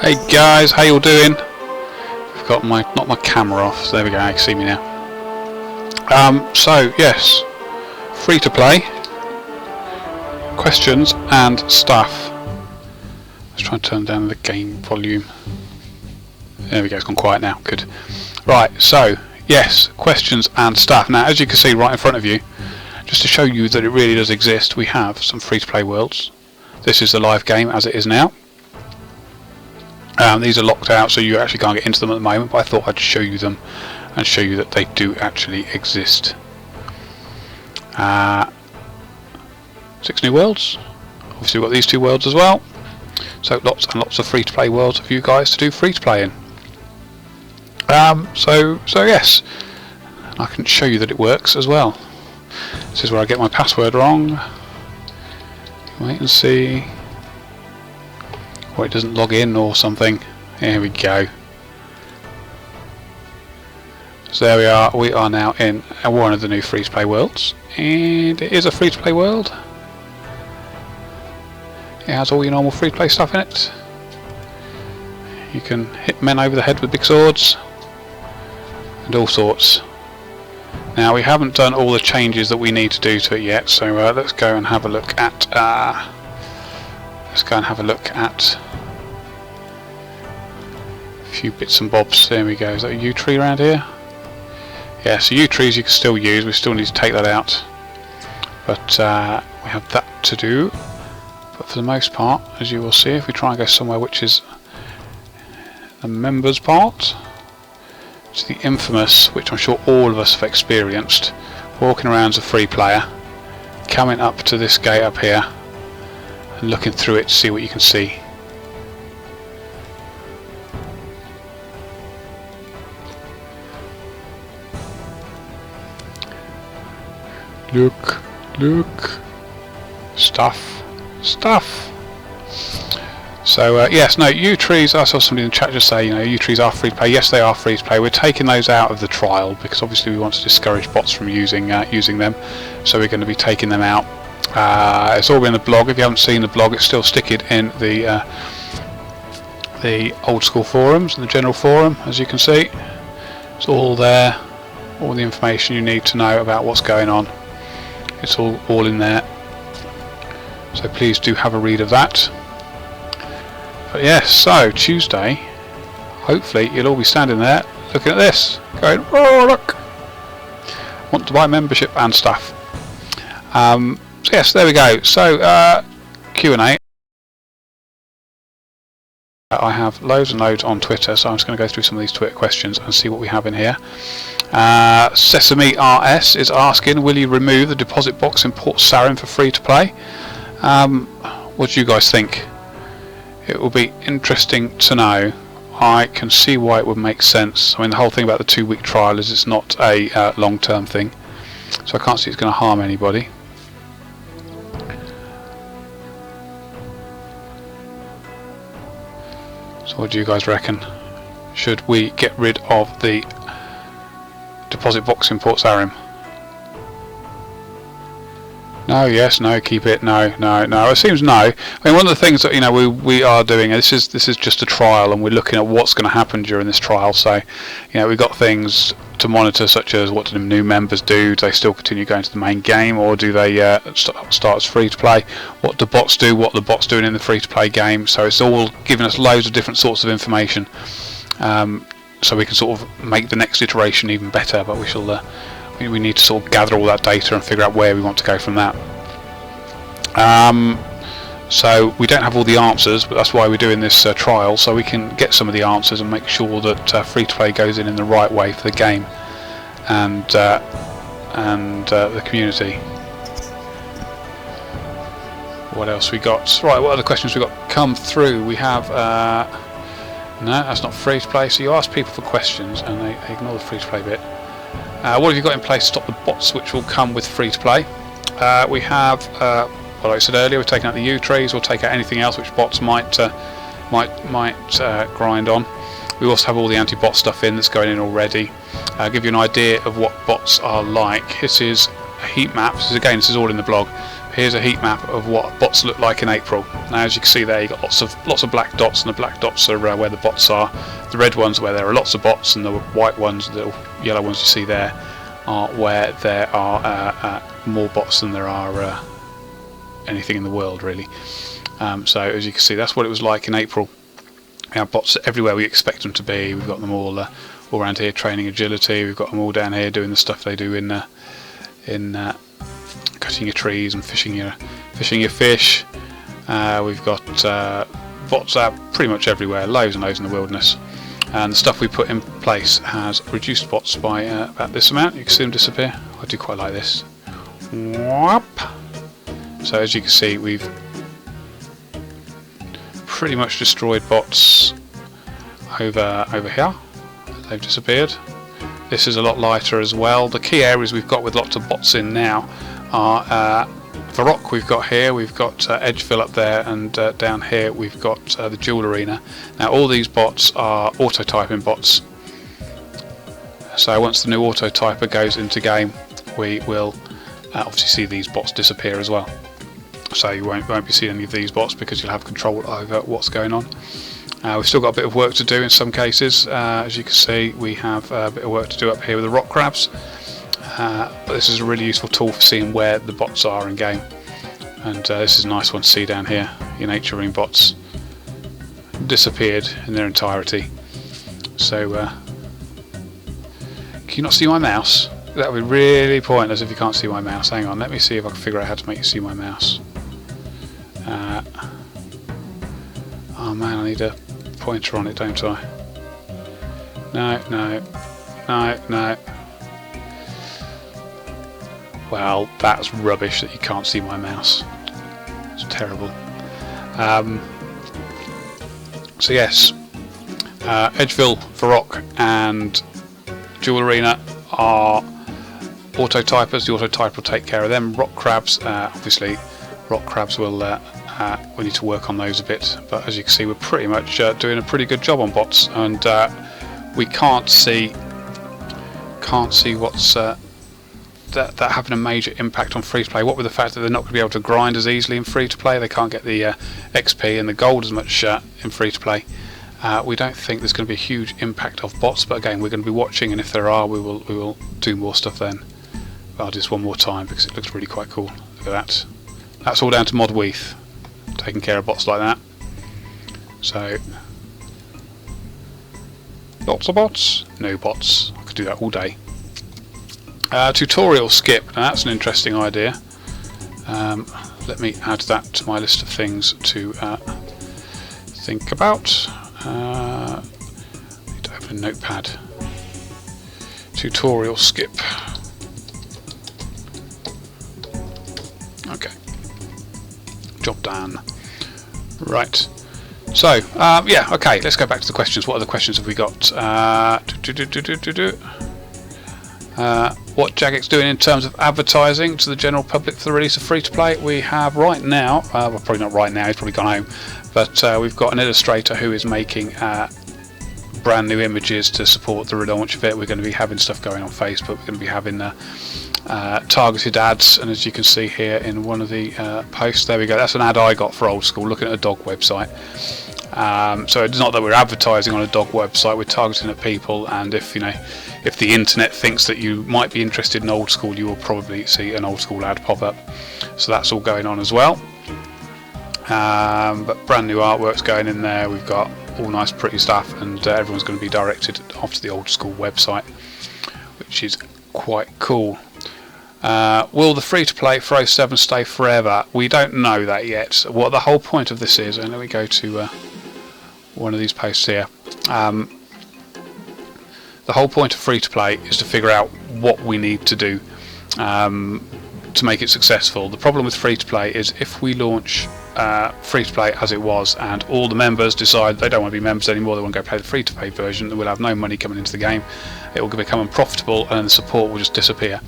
Hey guys, how you all doing? I've got my not my camera off, so there we go, you can see me now. So yes, free to play, questions and stuff. Let's try and turn down the game volume. There we go, it's gone quiet now, good. Right, so yes, questions and stuff. Now as you can see right in front of you, just to show you that it really does exist, we have some free to play worlds. This is the live game as it is now. These are locked out, so you actually can't get into them at the moment, but I thought I'd show you them and show you that they do actually exist. 6 new worlds. Obviously we've got these 2 worlds as well. So lots and lots of free to play worlds for you guys to do free to play in. So yes, I can show you that it works as well. This is where I get my password wrong. Wait and see. Or it doesn't log in or something. Here we go. So there we are. We are now in one of the new free to play worlds, and it is a free to play world. It has all your normal free to play stuff in it. You can hit men over the head with big swords and all sorts. Now we haven't done all the changes that we need to do to it yet, so let's go and have a look at a few bits and bobs. There we go. Is that a yew tree around here? Yeah, so yew trees you can still use. We still need to take that out, but we have that to do. But for the most part, as you will see, if we try and go somewhere which is the members part, it's the infamous, which I'm sure all of us have experienced, walking around as a free player, coming up to this gate up here and looking through it to see what you can see. Look, look, stuff. So yes, no, yew trees, I saw somebody in the chat just say, you know, yew trees are free to play. Yes, they are free to play. We're taking those out of the trial because obviously we want to discourage bots from using them. So we're going to be taking them out. It's all in the blog. If you haven't seen the blog, it's still sticking in the Old School forums and the general forum, as you can see. It's all there, all the information you need to know about what's going on. It's all in there. So please do have a read of that. But yes, so Tuesday, hopefully you'll all be standing there looking at this, going, oh look, want to buy membership and stuff. So yes, there we go. So Q&A. I have loads and loads on Twitter, so I'm just going to go through some of these Twitter questions and see what we have in here. Sesame RS is asking, will you remove the deposit box in Port Sarim for free to play? What do you guys think? It will be interesting to know. I can see why it would make sense. I mean, the whole thing about the 2-week trial is it's not a long-term thing, so I can't see it's going to harm anybody. So what do you guys reckon? Should we get rid of the deposit box in Port Sarim? No, yes, no, keep it, no, no, no. It seems no. I mean, one of the things that, you know, we are doing, and this is just a trial, and we're looking at what's going to happen during this trial. So, you know, we've got things to monitor, such as what do the new members do? Do they still continue going to the main game, or do they start as free to play? What do bots do? What are the bots doing in the free to play game? So it's all giving us loads of different sorts of information, so we can sort of make the next iteration even better. But we shall. We need to sort of gather all that data and figure out where we want to go from that. So we don't have all the answers, but that's why we're doing this trial, so we can get some of the answers and make sure that free-to-play goes in the right way for the game and the community. What else we got? Right, what other questions we got come through? We have no, that's not free-to-play. So you ask people for questions and they ignore the free-to-play bit. What have you got in place to stop the bots which will come with free to play? We have, well, like I said earlier, we're taking out the yew trees. We'll take out anything else which bots might grind on. We also have all the anti-bot stuff in that's going in already. I'll give you an idea of what bots are like. This is a heat map. This is all in the blog. A here's a heat map of what bots look like in April. Now, as you can see there, you've got lots of black dots, and the black dots are where the bots are. The red ones where there are lots of bots, and the white ones, the yellow ones you see there, are where there are more bots than there are anything in the world, really. So as you can see, that's what it was like in April. We have bots everywhere we expect them to be. We've got them all around here training agility. We've got them all down here doing the stuff they do in cutting your trees and fishing your fish. We've got bots out pretty much everywhere, loads and loads in the wilderness. And the stuff we put in place has reduced bots by about this amount. You can see them disappear. I do quite like this. Whoop. So as you can see, we've pretty much destroyed bots over here. They've disappeared. This is a lot lighter as well. The key areas we've got with lots of bots in now are the rock we've got here, we've got Edgeville up there, and down here we've got the Jewel Arena. Now all these bots are auto-typing bots. So once the new auto-typer goes into game, we will obviously see these bots disappear as well. So you won't be seeing any of these bots because you'll have control over what's going on. We've still got a bit of work to do in some cases. As you can see, we have a bit of work to do up here with the rock crabs. But this is a really useful tool for seeing where the bots are in game. And this is a nice one to see down here. Your nature ring bots disappeared in their entirety. So can you not see my mouse? That would be really pointless if you can't see my mouse. Hang on, let me see if I can figure out how to make you see my mouse. Oh man, I need a pointer on it, don't I? No. Well, that's rubbish that you can't see my mouse. It's terrible. So yes, Edgeville, Varrock and Jewel Arena are auto-typers. The auto-typer will take care of them. Rock crabs, obviously, rock crabs will we need to work on those a bit. But as you can see, we're pretty much doing a pretty good job on bots, and we can't see what's that having a major impact on free-to-play. What with the fact that they're not going to be able to grind as easily in free-to-play, they can't get the XP and the gold as much in free-to-play. We don't think there's going to be a huge impact of bots, but again, we're going to be watching, and if there are, we will do more stuff then. I'll do this one more time because it looks really quite cool. Look at that. That's all down to Mod Weath, taking care of bots like that. So lots of bots, no bots. I could do that all day. Tutorial skip. Now that's an interesting idea. Let me add that to my list of things to think about. Need to open a notepad. Tutorial skip. Okay. Job done. Right. So, yeah, okay, let's go back to the questions. What other questions have we got? What Jagex doing in terms of advertising to the general public for the release of free-to-play? We have right now, well, probably not right now, he's probably gone home, but we've got an illustrator who is making brand new images to support the relaunch of it. We're going to be having stuff going on Facebook. We're going to be having targeted ads, and as you can see here in one of the posts, there we go, that's an ad I got for Old School looking at a dog website. So it's not that we're advertising on a dog website, we're targeting at people, and if the internet thinks that you might be interested in Old School, you will probably see an Old School ad pop up. So that's all going on as well. But brand new artwork's going in there. We've got all nice pretty stuff, and everyone's going to be directed off to the Old School website, which is quite cool. Will the free-to-play for 07 stay forever? We don't know that yet. What the whole point of this is, and let me go to one of these posts here. The whole point of free-to-play is to figure out what we need to do to make it successful. The problem with free-to-play is if we launch free-to-play as it was and all the members decide they don't want to be members anymore, they want to go play the free-to-play version, then we'll have no money coming into the game. It will become unprofitable, and then the support will just disappear,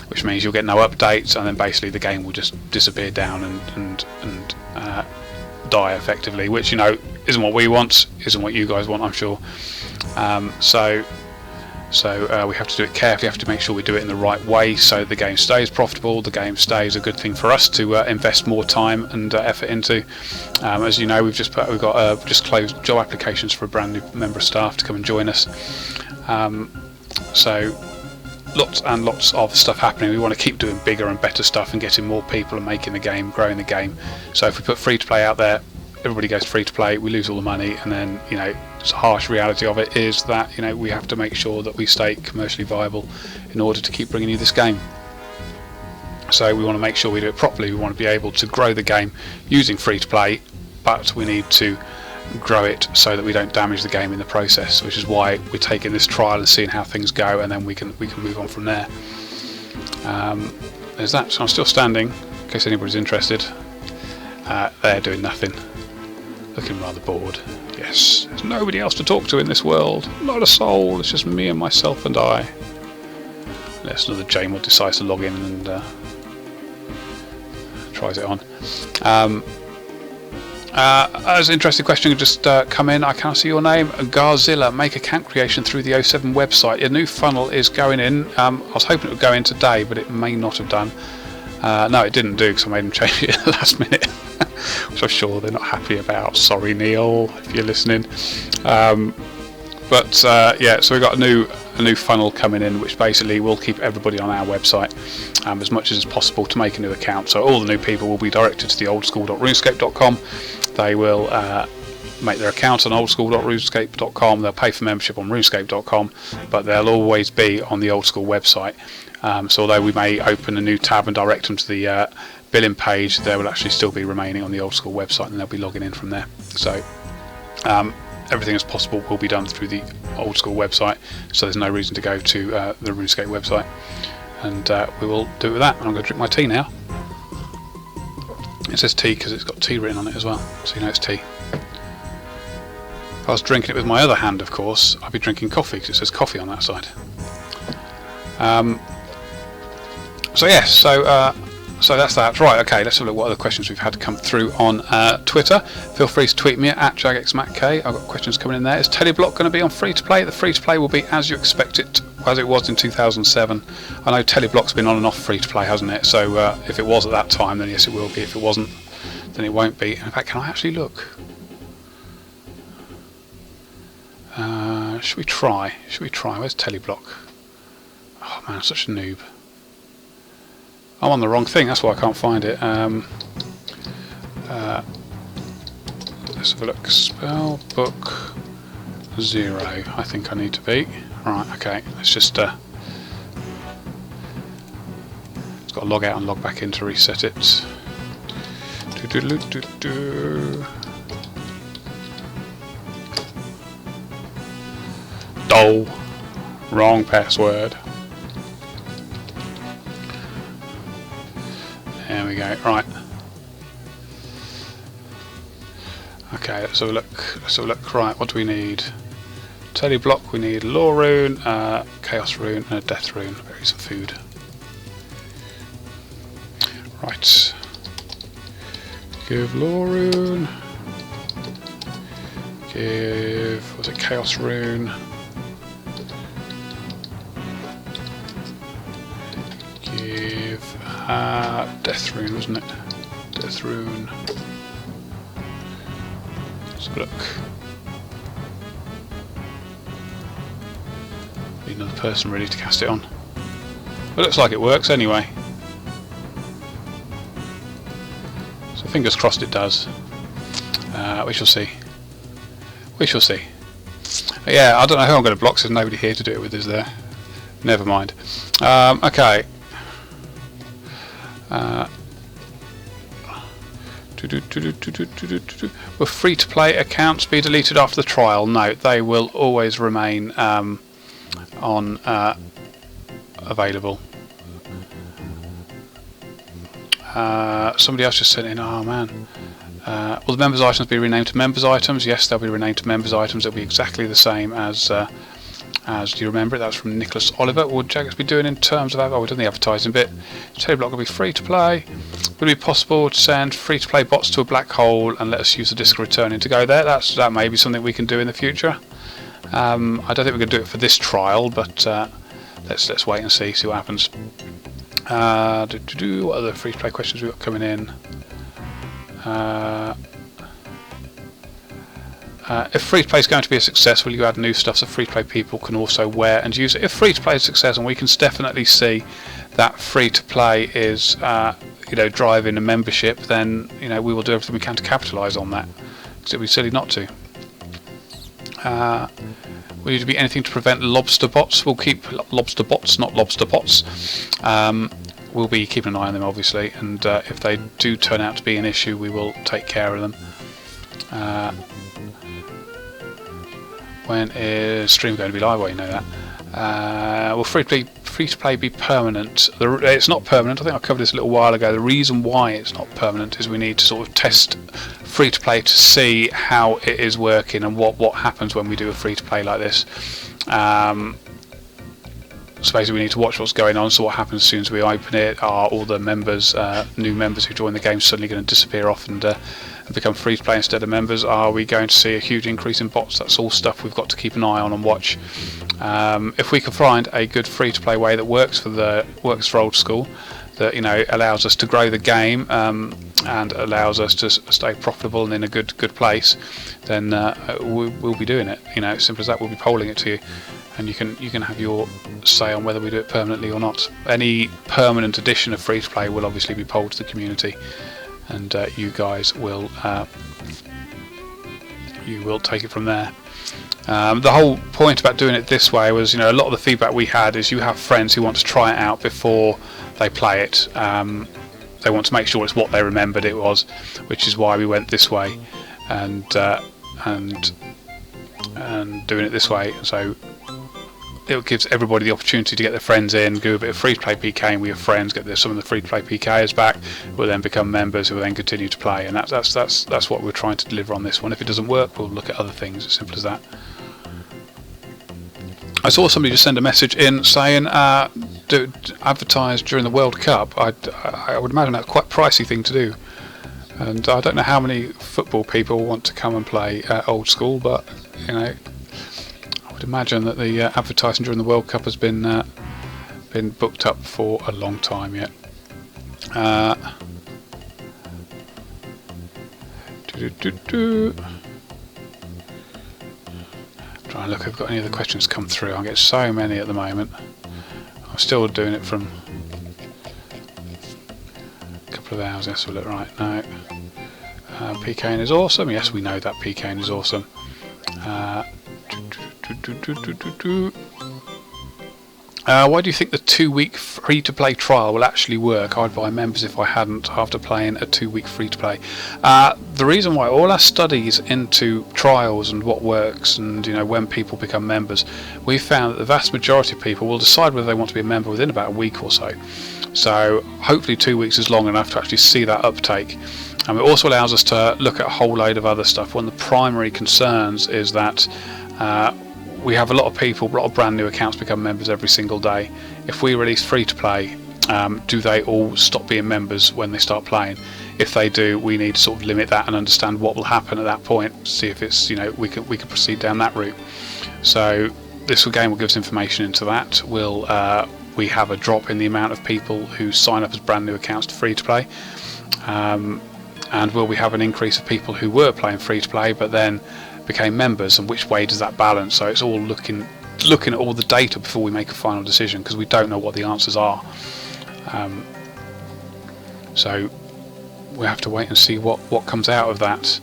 which means you'll get no updates, and then basically the game will just disappear down and die effectively, which isn't what we want, isn't what you guys want, I'm sure. So So we have to do it carefully, have to make sure we do it in the right way so the game stays profitable, the game stays a good thing for us to invest more time and effort into. As you know, we've just closed job applications for a brand new member of staff to come and join us. So lots and lots of stuff happening. We want to keep doing bigger and better stuff and getting more people and making the game, growing the game. So if we put free to play out there, everybody goes free to play, we lose all the money, and then, you know, the harsh reality of it is that, you know, we have to make sure that we stay commercially viable in order to keep bringing you this game. So we want to make sure we do it properly. We want to be able to grow the game using free to play, but we need to grow it so that we don't damage the game in the process, which is why we're taking this trial and seeing how things go, and then we can move on from there. There's that. So I'm still standing in case anybody's interested. They're doing nothing, looking rather bored. Yes, there's nobody else to talk to in this world, not a soul. It's just me and myself and I. Unless another JMod decides to log in and tries it on. As an interesting question just come in. I can't see your name. Garzilla, make a camp creation through the 07 website. A new funnel is going in. I was hoping it would go in today, but it may not have done. No, it didn't do because I made them change it at the last minute, which I'm sure they're not happy about. Sorry, Neil, if you're listening. Yeah, so we've got a new funnel coming in, which basically will keep everybody on our website as much as possible to make a new account. So all the new people will be directed to the oldschool.runescape.com. They will make their account on oldschool.runescape.com. They'll pay for membership on runescape.com, but they'll always be on the Old School website. So although we may open a new tab and direct them to the billing page, they will actually still be remaining on the Old School website, and they'll be logging in from there. So everything as possible will be done through the Old School website, so there's no reason to go to the RuneScape website, and we will do it with that. I'm going to drink my tea now. It says tea because it's got tea written on it as well, so you know it's tea. If I was drinking it with my other hand, of course, I'd be drinking coffee because it says coffee on that side. So that's that. Right, okay, let's have a look what other questions we've had come through on Twitter. Feel free to tweet me at JagXMattK. I've got questions coming in there. Is Teleblock going to be on free to play? The free to play will be as you expect it, as it was in 2007. I know Teleblock's been on and off free to play, hasn't it? So if it was at that time, then yes, it will be. If it wasn't, then it won't be. In fact, can I actually look? Should we try? Where's Teleblock? Oh man, I'm such a noob. I'm on the wrong thing, that's why I can't find it. Let's have a look. Spell book 0, I think I need to be. Right, okay, let's just it's got to log out and log back in to reset it. Wrong password. There we go, right. Okay, let's have a look. Right, what do we need? Teleblock, we need Law Rune, Chaos Rune, and a Death Rune. Bury some food. Right. Give Law Rune. Give, was it Chaos Rune? Give Death Rune, wasn't it? Death Rune. Let's have a look. Need another person ready to cast it on. It looks like it works anyway. So fingers crossed it does. We shall see. We shall see. Yeah, I don't know who I'm going to block, so there's nobody here to do it with, is there? Never mind. Okay. Will free-to-play accounts be deleted after the trial? No, they will always remain on available. Somebody else just said in, oh man. Will the members items be renamed to members items? Yes, they'll be renamed to members items. It'll be exactly the same as do you remember it? That was from Nicholas Oliver. What would Jaggers be doing in terms of, oh, we've done the advertising bit. Teleblock will be free to play. Would it be possible to send free to play bots to a black hole and let us use the disk of returning to go there? That may be something we can do in the future. I don't think we're going to do it for this trial, but let's wait and see what happens. What other free to play questions we got coming in? If free to play is going to be a success, will you add new stuff so free to play people can also wear and use it? If free to play is a success, and we can definitely see that free to play is driving a membership, then we will do everything we can to capitalise on that, because it'd be silly not to. Will you do anything to prevent lobster bots? We'll keep lobster bots, not lobster bots. We'll be keeping an eye on them, obviously, and if they do turn out to be an issue, we will take care of them. When is stream going to be live? Well, you know that. Will free to play be permanent? It's not permanent. I think I covered this a little while ago. The reason why it's not permanent is we need to sort of test free to play to see how it is working and what happens when we do a free to play like this. So basically we need to watch what's going on. So what happens as soon as we open it? Are all the members, new members who join the game, suddenly going to disappear off and become free to play instead of members? Are we going to see a huge increase in bots? That's all stuff we've got to keep an eye on and watch. If we can find a good free to play way that works for Old School, that allows us to grow the game and allows us to stay profitable and in a good place, then we'll be doing it. As simple as that. We'll be polling it to you, and you can have your say on whether we do it permanently or not. Any permanent addition of free to play will obviously be polled to the community, and you guys will take it from there. The whole point about doing it this way was, a lot of the feedback we had is you have friends who want to try it out before they play it. They want to make sure it's what they remembered it was, which is why we went this way and doing it this way. So it gives everybody the opportunity to get their friends in, do a bit of free to play PKing with your friends, get some of the free to play PKers back, who will then become members, who will then continue to play, and that's what we're trying to deliver on this one. If it doesn't work, we'll look at other things. As simple as that. I saw somebody just send a message in saying do advertise during the World Cup. I would imagine that's quite a pricey thing to do, and I don't know how many football people want to come and play Old School, but I would imagine that the advertising during the World Cup has been booked up for a long time yet. Try and look if I've got any other questions come through. I get so many at the moment. I'm still doing it from a couple of hours. Yes, we'll look right now. PKing is awesome. Yes, we know that PKing is awesome. Why do you think the 2-week free-to-play trial will actually work? I'd buy members if I hadn't after playing a 2-week free-to-play. The reason why, all our studies into trials and what works and when people become members, we've found that the vast majority of people will decide whether they want to be a member within about a week or so. So hopefully 2 weeks is long enough to actually see that uptake. And it also allows us to look at a whole load of other stuff. One of the primary concerns is that we have a lot of brand new accounts become members every single day. If we release free to play, do they all stop being members when they start playing? If they do, we need to sort of limit that and understand what will happen at that point. See if it's we can proceed down that route. So this game will give us information into that. We have a drop in the amount of people who sign up as brand new accounts to free to play, and will we have an increase of people who were playing free to play but then became members, and which way does that balance? So it's all looking at all the data before we make a final decision, because we don't know what the answers are. So we have to wait and see what comes out of that.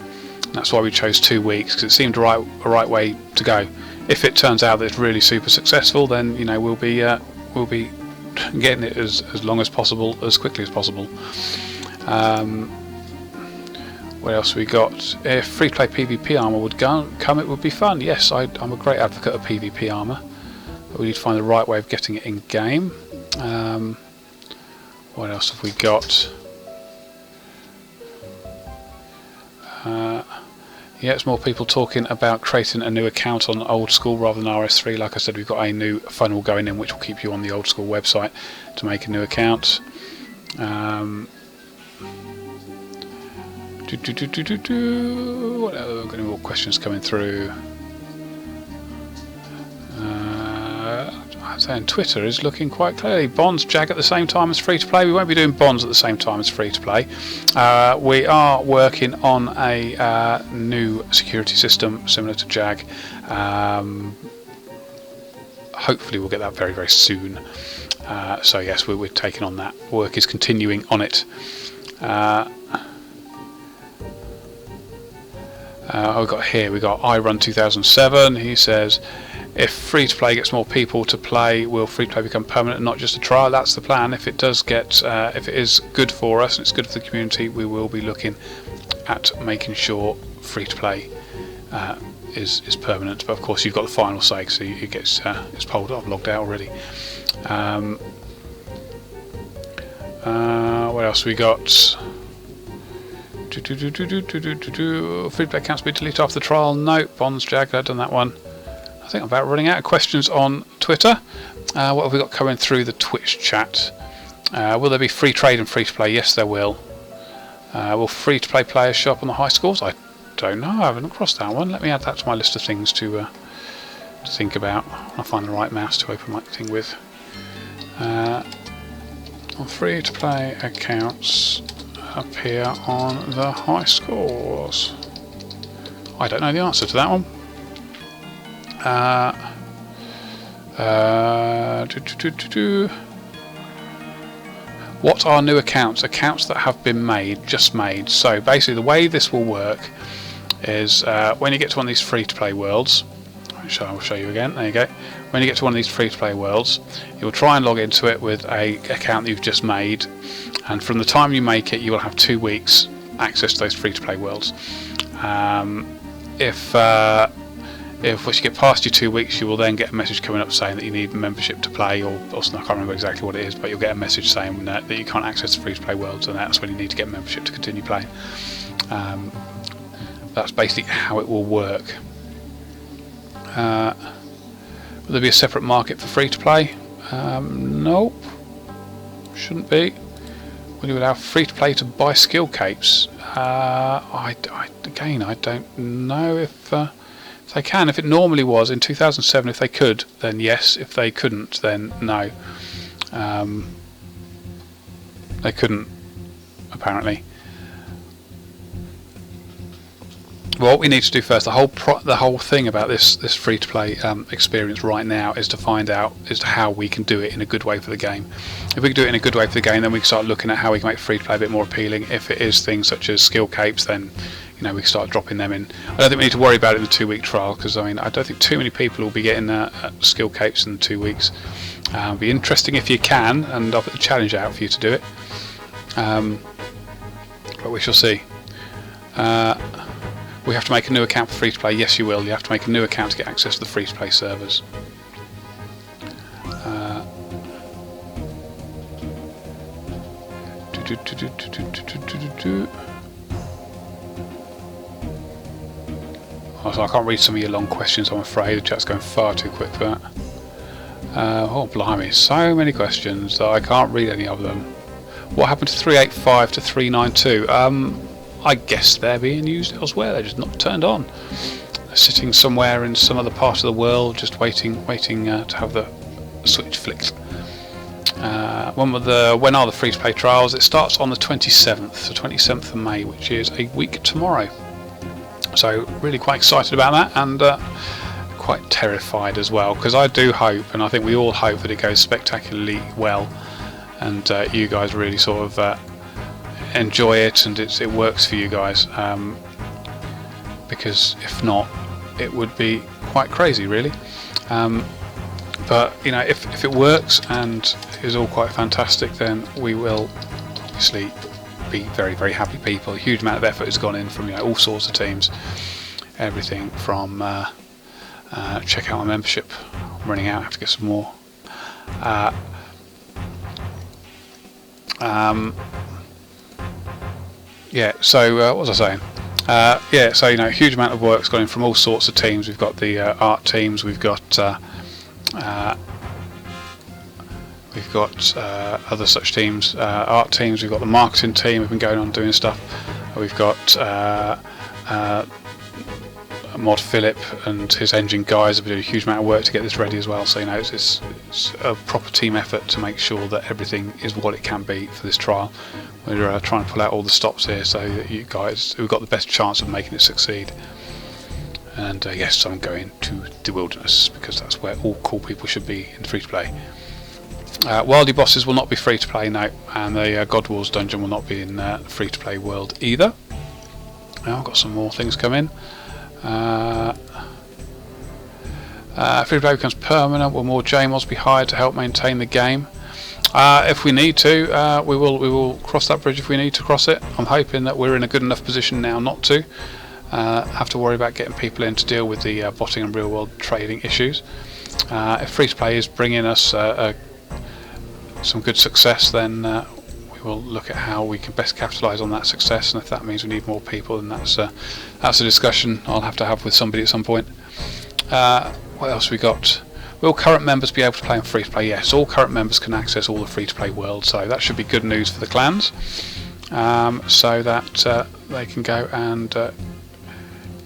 And that's why we chose 2 weeks, because it seemed a right way to go. If it turns out that it's really super successful, then we'll be getting it as long as possible, as quickly as possible. What else we got? If free-to-play PvP armor would come, it would be fun. Yes, I'm a great advocate of PvP armor, but we need to find the right way of getting it in game. What else have we got? Yeah, it's more people talking about creating a new account on Old School rather than RS3. Like I said, we've got a new funnel going in which will keep you on the Old School website to make a new account. What else? Got any more questions coming through? I'm saying Twitter is looking quite clearly. Bonds, Jag at the same time as free to play. We won't be doing bonds at the same time as free to play. We are working on a new security system similar to Jag. Hopefully we'll get that very, very soon. So yes, we're taking on that. Work is continuing on it. We got iRun 2007. He says, if free to play gets more people to play, will free to play become permanent and not just a trial? That's the plan. If it does get, if it is good for us and it's good for the community, we will be looking at making sure free to play is permanent. But of course, you've got the final say, so it gets it's polled up, logged out already. What else we got? Free to play accounts be deleted after the trial? No. Bonds, Jag, I've done that one. I think I'm about running out of questions on Twitter. What have we got coming through the Twitch chat? Will there be free trade and free to play? Yes, there will. Will free to play players show up on the high scores? I don't know. I haven't crossed that one. Let me add that to my list of things to think about. I'll find the right mouse to open my thing with. On free to play accounts appear on the high scores. I don't know the answer to that one. What are new accounts? Accounts that have been made, just made. So basically the way this will work is when you get to one of these free to play worlds, I'll show you again, there you go. When you get to one of these free to play worlds, you'll try and log into it with a account that you've just made, and from the time you make it you will have 2 weeks access to those free to play worlds. If once you get past your 2 weeks, you will then get a message coming up saying that you need membership to play, or I can't remember exactly what it is, but you'll get a message saying that you can't access the free to play worlds, and that's when you need to get membership to continue playing. That's basically how it will work. Will there be a separate market for free to play? Nope, shouldn't be. Will you allow free to play to buy skill capes? Again, I don't know if they can. If it normally was in 2007, if they could, then yes. If they couldn't, then no. They couldn't, apparently. Well, what we need to do first, the whole thing about this free to play experience right now is to find out as to how we can do it in a good way for the game. If we can do it in a good way for the game, then we can start looking at how we can make free to play a bit more appealing. If it is things such as skill capes, then we can start dropping them in. I don't think we need to worry about it in the 2 week trial, because I don't think too many people will be getting skill capes in 2 weeks. It'll be interesting if you can, and I'll put the challenge out for you to do it. But we shall see. We have to make a new account for free to play. Yes, you will. You have to make a new account to get access to the free to play servers. Also, I can't read some of your long questions, I'm afraid. The chat's going far too quick for that. Oh, blimey, so many questions that I can't read any of them. What happened to 385 to 392? I guess they're being used elsewhere. They're just not turned on. They're sitting somewhere in some other part of the world, just waiting to have the switch flicked. When are the free to play trials? It starts on the 27th, the 27th of May, which is a week tomorrow. So really quite excited about that, and quite terrified as well, because I do hope, and I think we all hope, that it goes spectacularly well, and you guys really sort of enjoy it, and it works for you guys, because if not, it would be quite crazy, really. But if it works and is all quite fantastic, then we will obviously be very, very happy people. A huge amount of effort has gone in from all sorts of teams, everything from check out my membership. I'm running out. I have to get some more. Yeah, so what was I saying? Yeah, so a huge amount of work's gone in from all sorts of teams. We've got the art teams, we've got other such teams, art teams. We've got the marketing team. We've been going on doing stuff. We've got mod Philip and his engine guys have been doing a huge amount of work to get this ready as well. So you know, it's a proper team effort to make sure that everything is what it can be for this trial. We're trying to pull out all the stops here so that you guys, we've got the best chance of making it succeed. And yes, I'm going to the wilderness because that's where all cool people should be in free to play. Wildy bosses will not be free to play now, and the God Wars dungeon will not be in free to play world either. Now I've got some more things coming. Free to play becomes permanent. Will more JMods be hired to help maintain the game? If we need to, we will cross that bridge if we need to cross it. I'm hoping that we're in a good enough position now not to have to worry about getting people in to deal with the botting and real world trading issues. If free to play is bringing us some good success, then we will look at how we can best capitalise on that success, and if that means we need more people, then that's a discussion I'll have to have with somebody at some point. What else we got? Will current members be able to play on free to play? Yes, all current members can access all the free to play world, so that should be good news for the clans, so that they can go and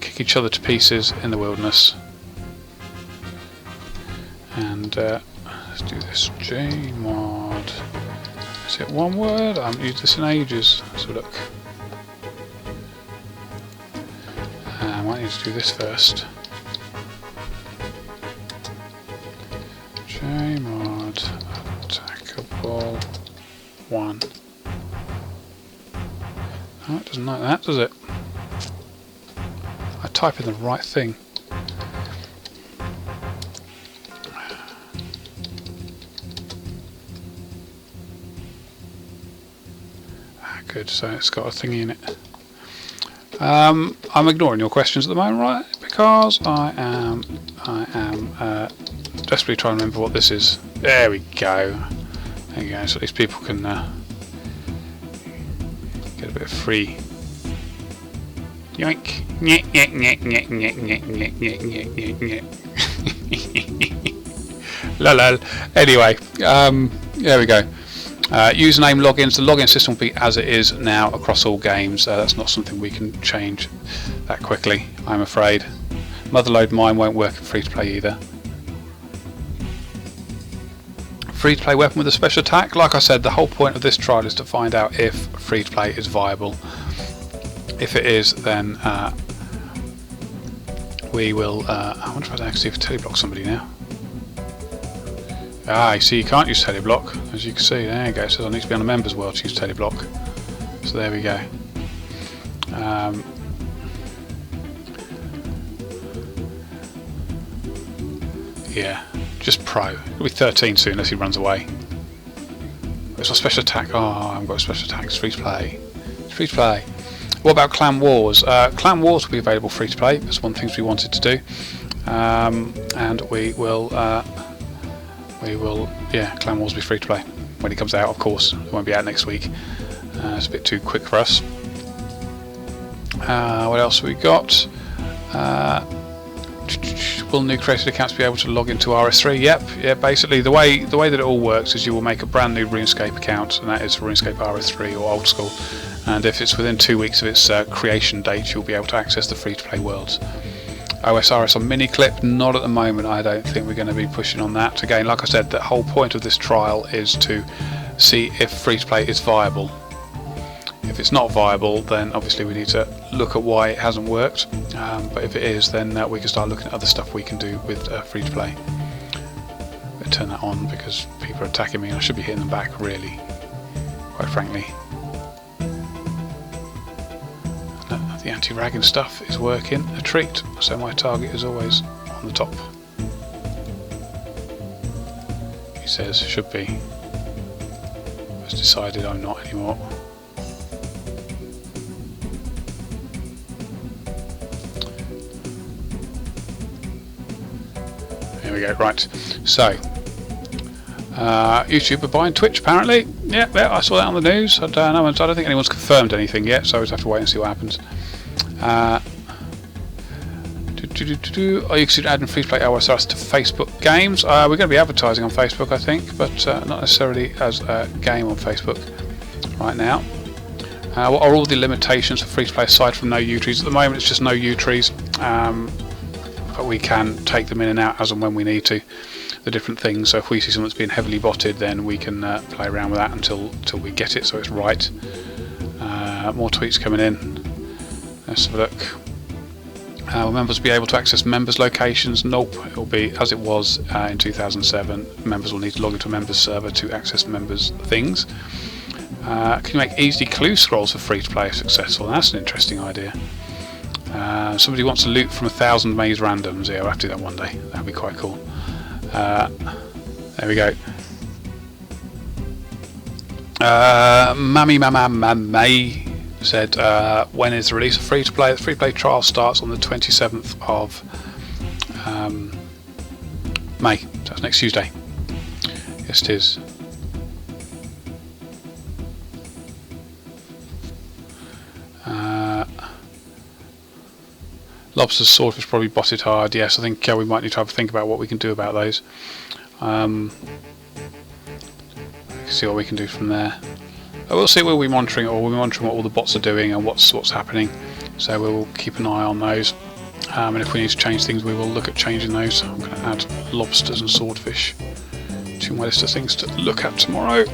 kick each other to pieces in the wilderness. And let's do this JMod. Is it one word? I haven't used this in ages. Let's have a look. I might need to do this first. JMod attackable 1. Oh, it doesn't like that, does it? I type in the right thing. Good, so it's got a thingy in it. I'm ignoring your questions at the moment, right? Because I am desperately trying to remember what this is. There we go. There you go. So these people can get a bit of free. Yoink! Nyek nyek nyek nyek nyek nyek nyek nyek nyek nyek. Lol. Anyway, there we go. Username logins. The login system will be as it is now across all games. That's not something we can change that quickly, I'm afraid. Motherload mine won't work in free to play either. Free to play weapon with a special attack. Like I said, the whole point of this trial is to find out if free to play is viable. If it is, then we will. I wonder if I can actually teleblock somebody now. Ah, you see, you can't use teleblock, as you can see. There you go. It says I need to be on a members world to use teleblock. So there we go. Yeah, just pro. It'll be 13 soon unless he runs away. It's a special attack. Oh, I haven't got a special attack. It's free to play. It's free to play. What about Clan Wars? Clan Wars will be available free to play. That's one of the things we wanted to do. And we will. Yeah, Clan Wars will be free to play when it comes out, of course. It won't be out next week. It's a bit too quick for us. What else have we got? Will new created accounts be able to log into RS3? Yep. Yeah. Basically, the way that it all works is you will make a brand new RuneScape account, and that is RuneScape RS3 or Old School. And if it's within 2 weeks of its creation date, you'll be able to access the free-to-play worlds. OSRS on mini-clip, not at the moment. I don't think we're going to be pushing on that. Again, like I said, the whole point of this trial is to see if free-to-play is viable. If it's not viable, then obviously we need to look at why it hasn't worked. But if it is, then we can start looking at other stuff we can do with free-to-play. I'll turn that on because people are attacking me and I should be hitting them back, really, quite frankly. The anti-ragging stuff is working a treat, so my target is always on the top. He says should be. I've decided I'm not anymore. There we go. Right. So YouTube are buying Twitch apparently. Yeah, I saw that on the news. I don't think anyone's confirmed anything yet, so I just have to wait and see what happens. Are you considering adding free-to-play OSRS to Facebook games? We're going to be advertising on Facebook, I think, but not necessarily as a game on Facebook right now. What are all the limitations for free-to-play aside from no U-trees? At the moment it's just no U-trees, but we can take them in and out as and when we need to, the different things. So if we see something that's being heavily botted, then we can play around with that until we get it so it's right. More tweets coming in. Let's have a look. Will members be able to access members' locations? Nope, it will be as it was in 2007. Members will need to log into a members server to access members' things. Can you make easy clue scrolls for free to play if successful? That's an interesting idea. Somebody wants to loot from 1,000 maze randoms. Yeah, we'll have to do that one day. That'd be quite cool. There we go. Mammy said, when is the release of free to play? The free to play trial starts on the 27th of May. So that's next Tuesday. Yes, it is. Lobster's swordfish probably botted hard. Yes, I think we might need to have a think about what we can do about those. See what we can do from there. We'll see, we'll be monitoring it, or we'll be monitoring what all the bots are doing and what's happening. So we'll keep an eye on those. And if we need to change things, we will look at changing those. I'm going to add lobsters and swordfish to my list of things to look at tomorrow.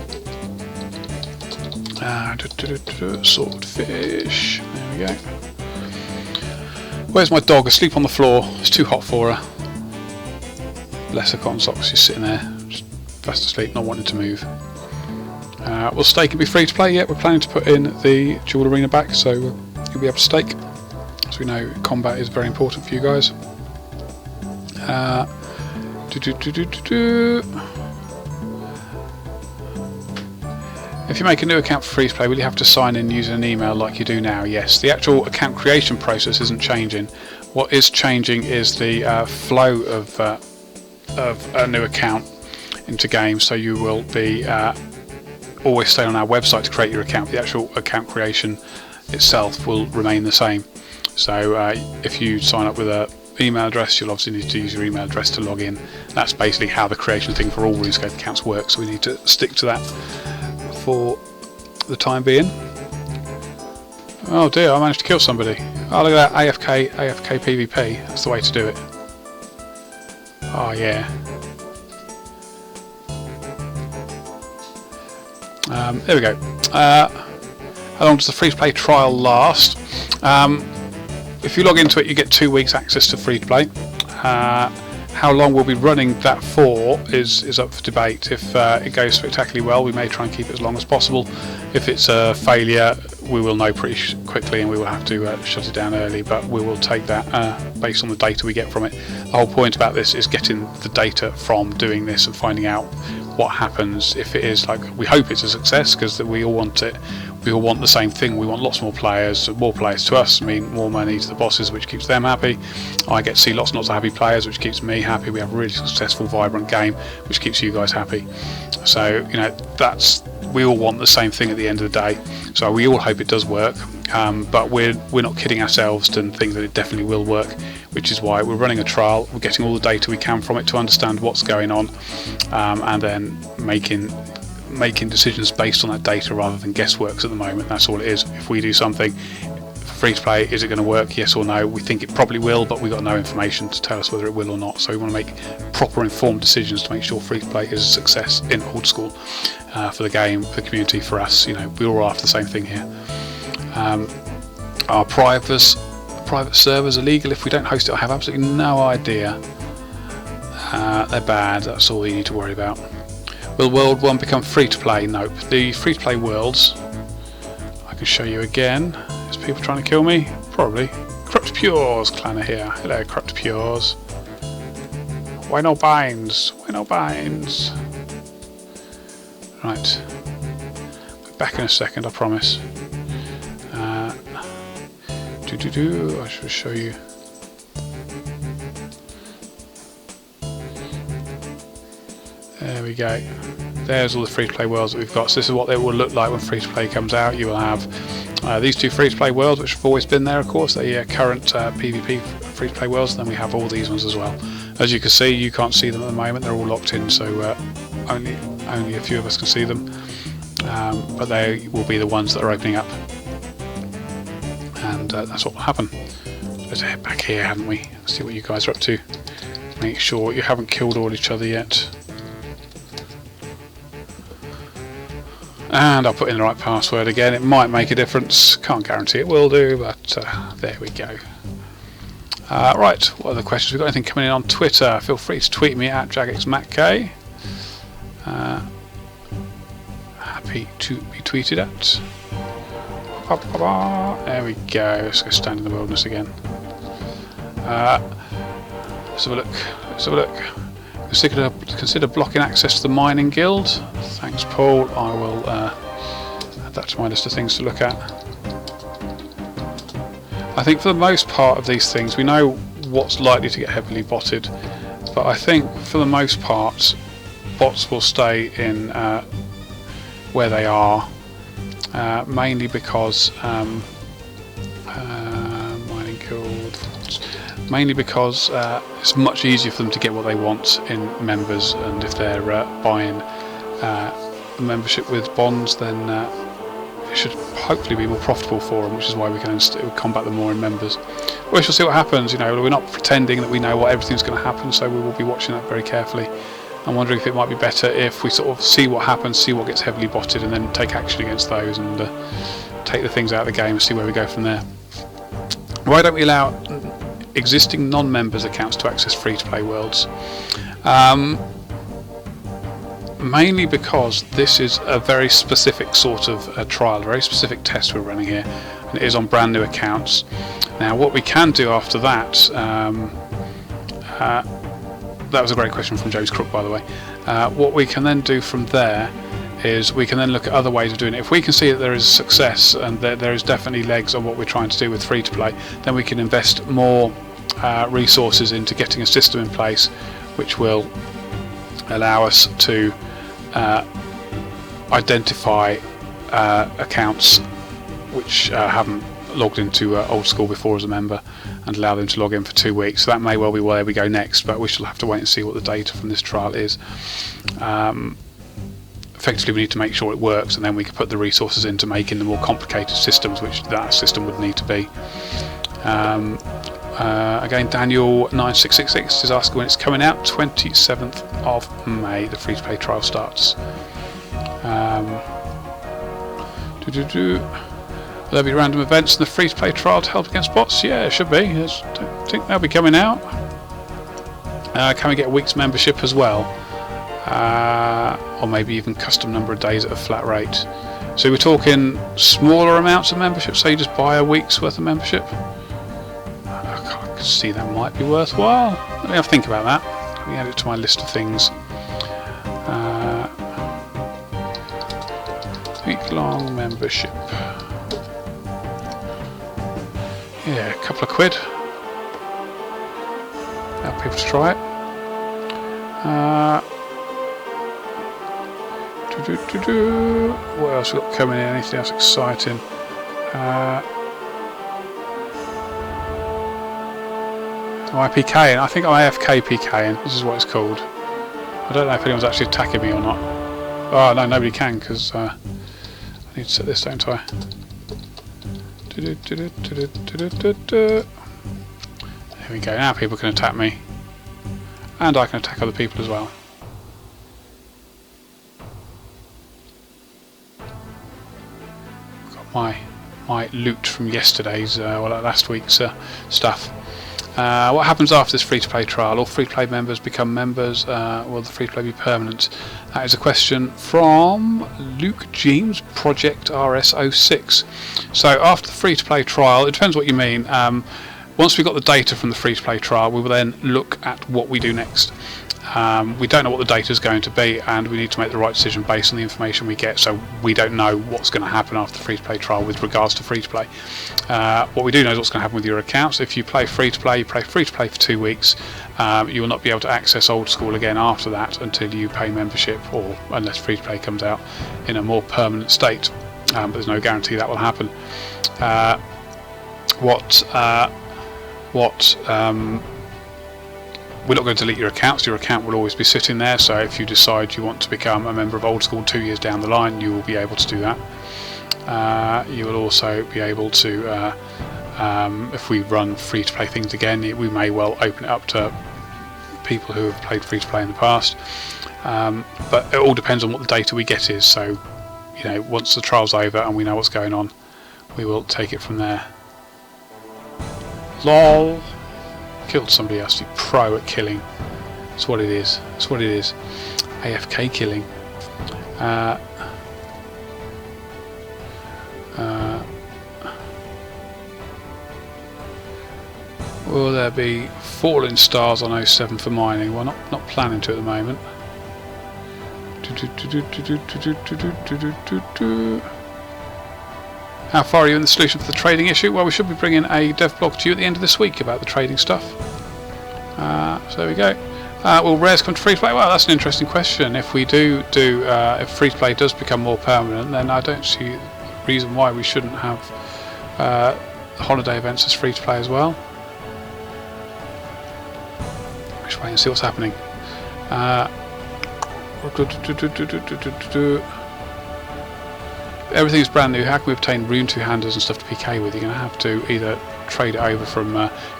Swordfish. There we go. Where's my dog? Asleep on the floor. It's too hot for her. Bless her cotton socks. She's sitting there, just fast asleep, not wanting to move. Will stake and be free to play? Yeah, we're planning to put in the dual arena back, so you'll be able to stake. As we know, combat is very important for you guys. If you make a new account for free to play, will you have to sign in using an email like you do now? Yes. The actual account creation process isn't changing. What is changing is the flow of a new account into games. So you will be always stay on our website to create your account. The actual account creation itself will remain the same. So if you sign up with an email address, you'll obviously need to use your email address to log in. That's basically how the creation thing for all RuneScape accounts works. So we need to stick to that for the time being. Oh dear, I managed to kill somebody. Oh, look at that, AFK PvP. That's the way to do it. Oh yeah. There we go. How long does the free-to-play trial last? If you log into it, you get 2 weeks access to free-to-play. How long we'll be running that for is up for debate. If it goes spectacularly well, we may try and keep it as long as possible. If it's a failure, we will know pretty quickly and we will have to shut it down early, but we will take that based on the data we get from it. The whole point about this is getting the data from doing this and finding out what happens if it is, like, we hope it's a success, because we all want it. We all want the same thing. We want lots more players to us mean more money to the bosses, which keeps them happy. I get to see lots and lots of happy players, which keeps me happy. We have a really successful, vibrant game, which keeps you guys happy. So, you know, we all want the same thing at the end of the day. So we all hope it does work, but we're not kidding ourselves to think that it definitely will work, which is why we're running a trial. We're getting all the data we can from it to understand what's going on, and then making decisions based on that data rather than guessworks at the moment. That's all it is. If we do something for free to play, is it going to work? Yes or no? We think it probably will, but we've got no information to tell us whether it will or not. So we want to make proper informed decisions to make sure free to play is a success in Old School, for the game, for the community, for us. You know, we're all after the same thing here. Are private servers illegal if we don't host it? I have absolutely no idea. They're bad. That's all you need to worry about. Will World 1 become free to play? Nope. The free to play worlds, I can show you again. Is people trying to kill me? Probably. Corrupt Pures clan are here. Hello, Corrupt Pures. Why no binds? Why no binds? Right. I'll be back in a second, I promise. I should show you. There we go. There's all the free-to-play worlds that we've got. So this is what they will look like when free-to-play comes out. You will have these two free-to-play worlds, which have always been there, of course. They're current PvP free-to-play worlds. And then we have all these ones as well. As you can see, you can't see them at the moment. They're all locked in, so only a few of us can see them. But they will be the ones that are opening up that's what will happen. Let's head back here, haven't we? See what you guys are up to. Make sure you haven't killed all each other yet. And I'll put in the right password again. It might make a difference. Can't guarantee it will do, but there we go. Right, what other questions? We've got anything coming in on Twitter? Feel free to tweet me at JagXMattK. Happy to be tweeted at. There we go. Let's go stand in the wilderness again. Let's have a look. Let's have a look. Consider blocking access to the mining guild. Thanks, Paul. I will add that to my list of things to look at. I think for the most part of these things, we know what's likely to get heavily botted, but I think for the most part, bots will stay in where they are, mainly because mining guild. Mainly because it's much easier for them to get what they want in members, and if they're buying membership with bonds, then it should hopefully be more profitable for them, which is why we can combat them more in members. We shall see what happens. You know, we're not pretending that we know what everything's going to happen, so we will be watching that very carefully. I'm wondering if it might be better if we sort of see what happens, see what gets heavily botted, and then take action against those and take the things out of the game and see where we go from there. Why don't we allow existing non-members accounts to access free-to-play worlds? Mainly because this is a very specific sort of trial, a very specific test we're running here, and it is on brand new accounts. Now what we can do after that, that was a great question from James Crook, by the way. What we can then do from there is we can then look at other ways of doing it. If we can see that there is success and there is definitely legs on what we're trying to do with free-to-play, then we can invest more resources into getting a system in place which will allow us to identify accounts which haven't logged into Old School before as a member, and allow them to log in for 2 weeks. So that may well be where we go next, but we shall have to wait and see what the data from this trial is. Effectively, we need to make sure it works, and then we can put the resources into making the more complicated systems, which that system would need to be. Again, Daniel 9666 is asking when it's coming out. 27th of May, the free-to-play trial starts. Will there be random events in the free-to-play trial to help against bots? Yeah, it should be. I think they'll be coming out. Can we get a week's membership as well? Or maybe even custom number of days at a flat rate. So we're talking smaller amounts of membership, so you just buy a week's worth of membership. I can see that might be worthwhile. Let me have a think about that. Let me add it to my list of things. Week-long membership. Yeah, a couple of quid. Allow people to try it. What else we got coming in? Anything else exciting? IPKing. I think I'm AFK PKing. This is what it's called. I don't know if anyone's actually attacking me or not. Oh no, nobody can, because I need to set this, don't I? There we go. Now people can attack me, and I can attack other people as well. Got my loot from yesterday's, last week's stuff. What happens after this free-to-play trial? All free-to-play members become members. Will the free-to-play be permanent? That is a question from Luke James, Project RS06. So after the free-to-play trial, it depends what you mean. Once we've got the data from the free-to-play trial, we will then look at what we do next. We don't know what the data is going to be, and we need to make the right decision based on the information we get, so we don't know what's going to happen after the free-to-play trial with regards to free-to-play. What we do know is what's going to happen with your accounts. If you play free-to-play, for 2 weeks, you will not be able to access Old School again after that until you pay membership, or unless free-to-play comes out in a more permanent state, but there's no guarantee that will happen. We're not going to delete your accounts. Your account will always be sitting there, so if you decide you want to become a member of Old School 2 years down the line, you will be able to do that. You will also be able to if we run free-to-play things again, we may well open it up to people who have played free-to-play in the past. But it all depends on what the data we get is. So, you know, once the trial's over and we know what's going on, we will take it from there. LOL. Killed somebody else. You're pro at killing. That's what it is. That's what it is. AFK killing. Will there be falling stars on 07 for mining? Well, not planning to at the moment. How far are you in the solution for the trading issue? Well, we should be bringing a dev blog to you at the end of this week about the trading stuff. So there we go. Will rares come to free to play? Well, that's an interesting question. If we if free to play does become more permanent, then I don't see a reason why we shouldn't have holiday events as free to play as well. Let's wait and see what's happening. Everything is brand new. How can we obtain Rune 2-handers and stuff to PK with? You're going to have to either trade it over from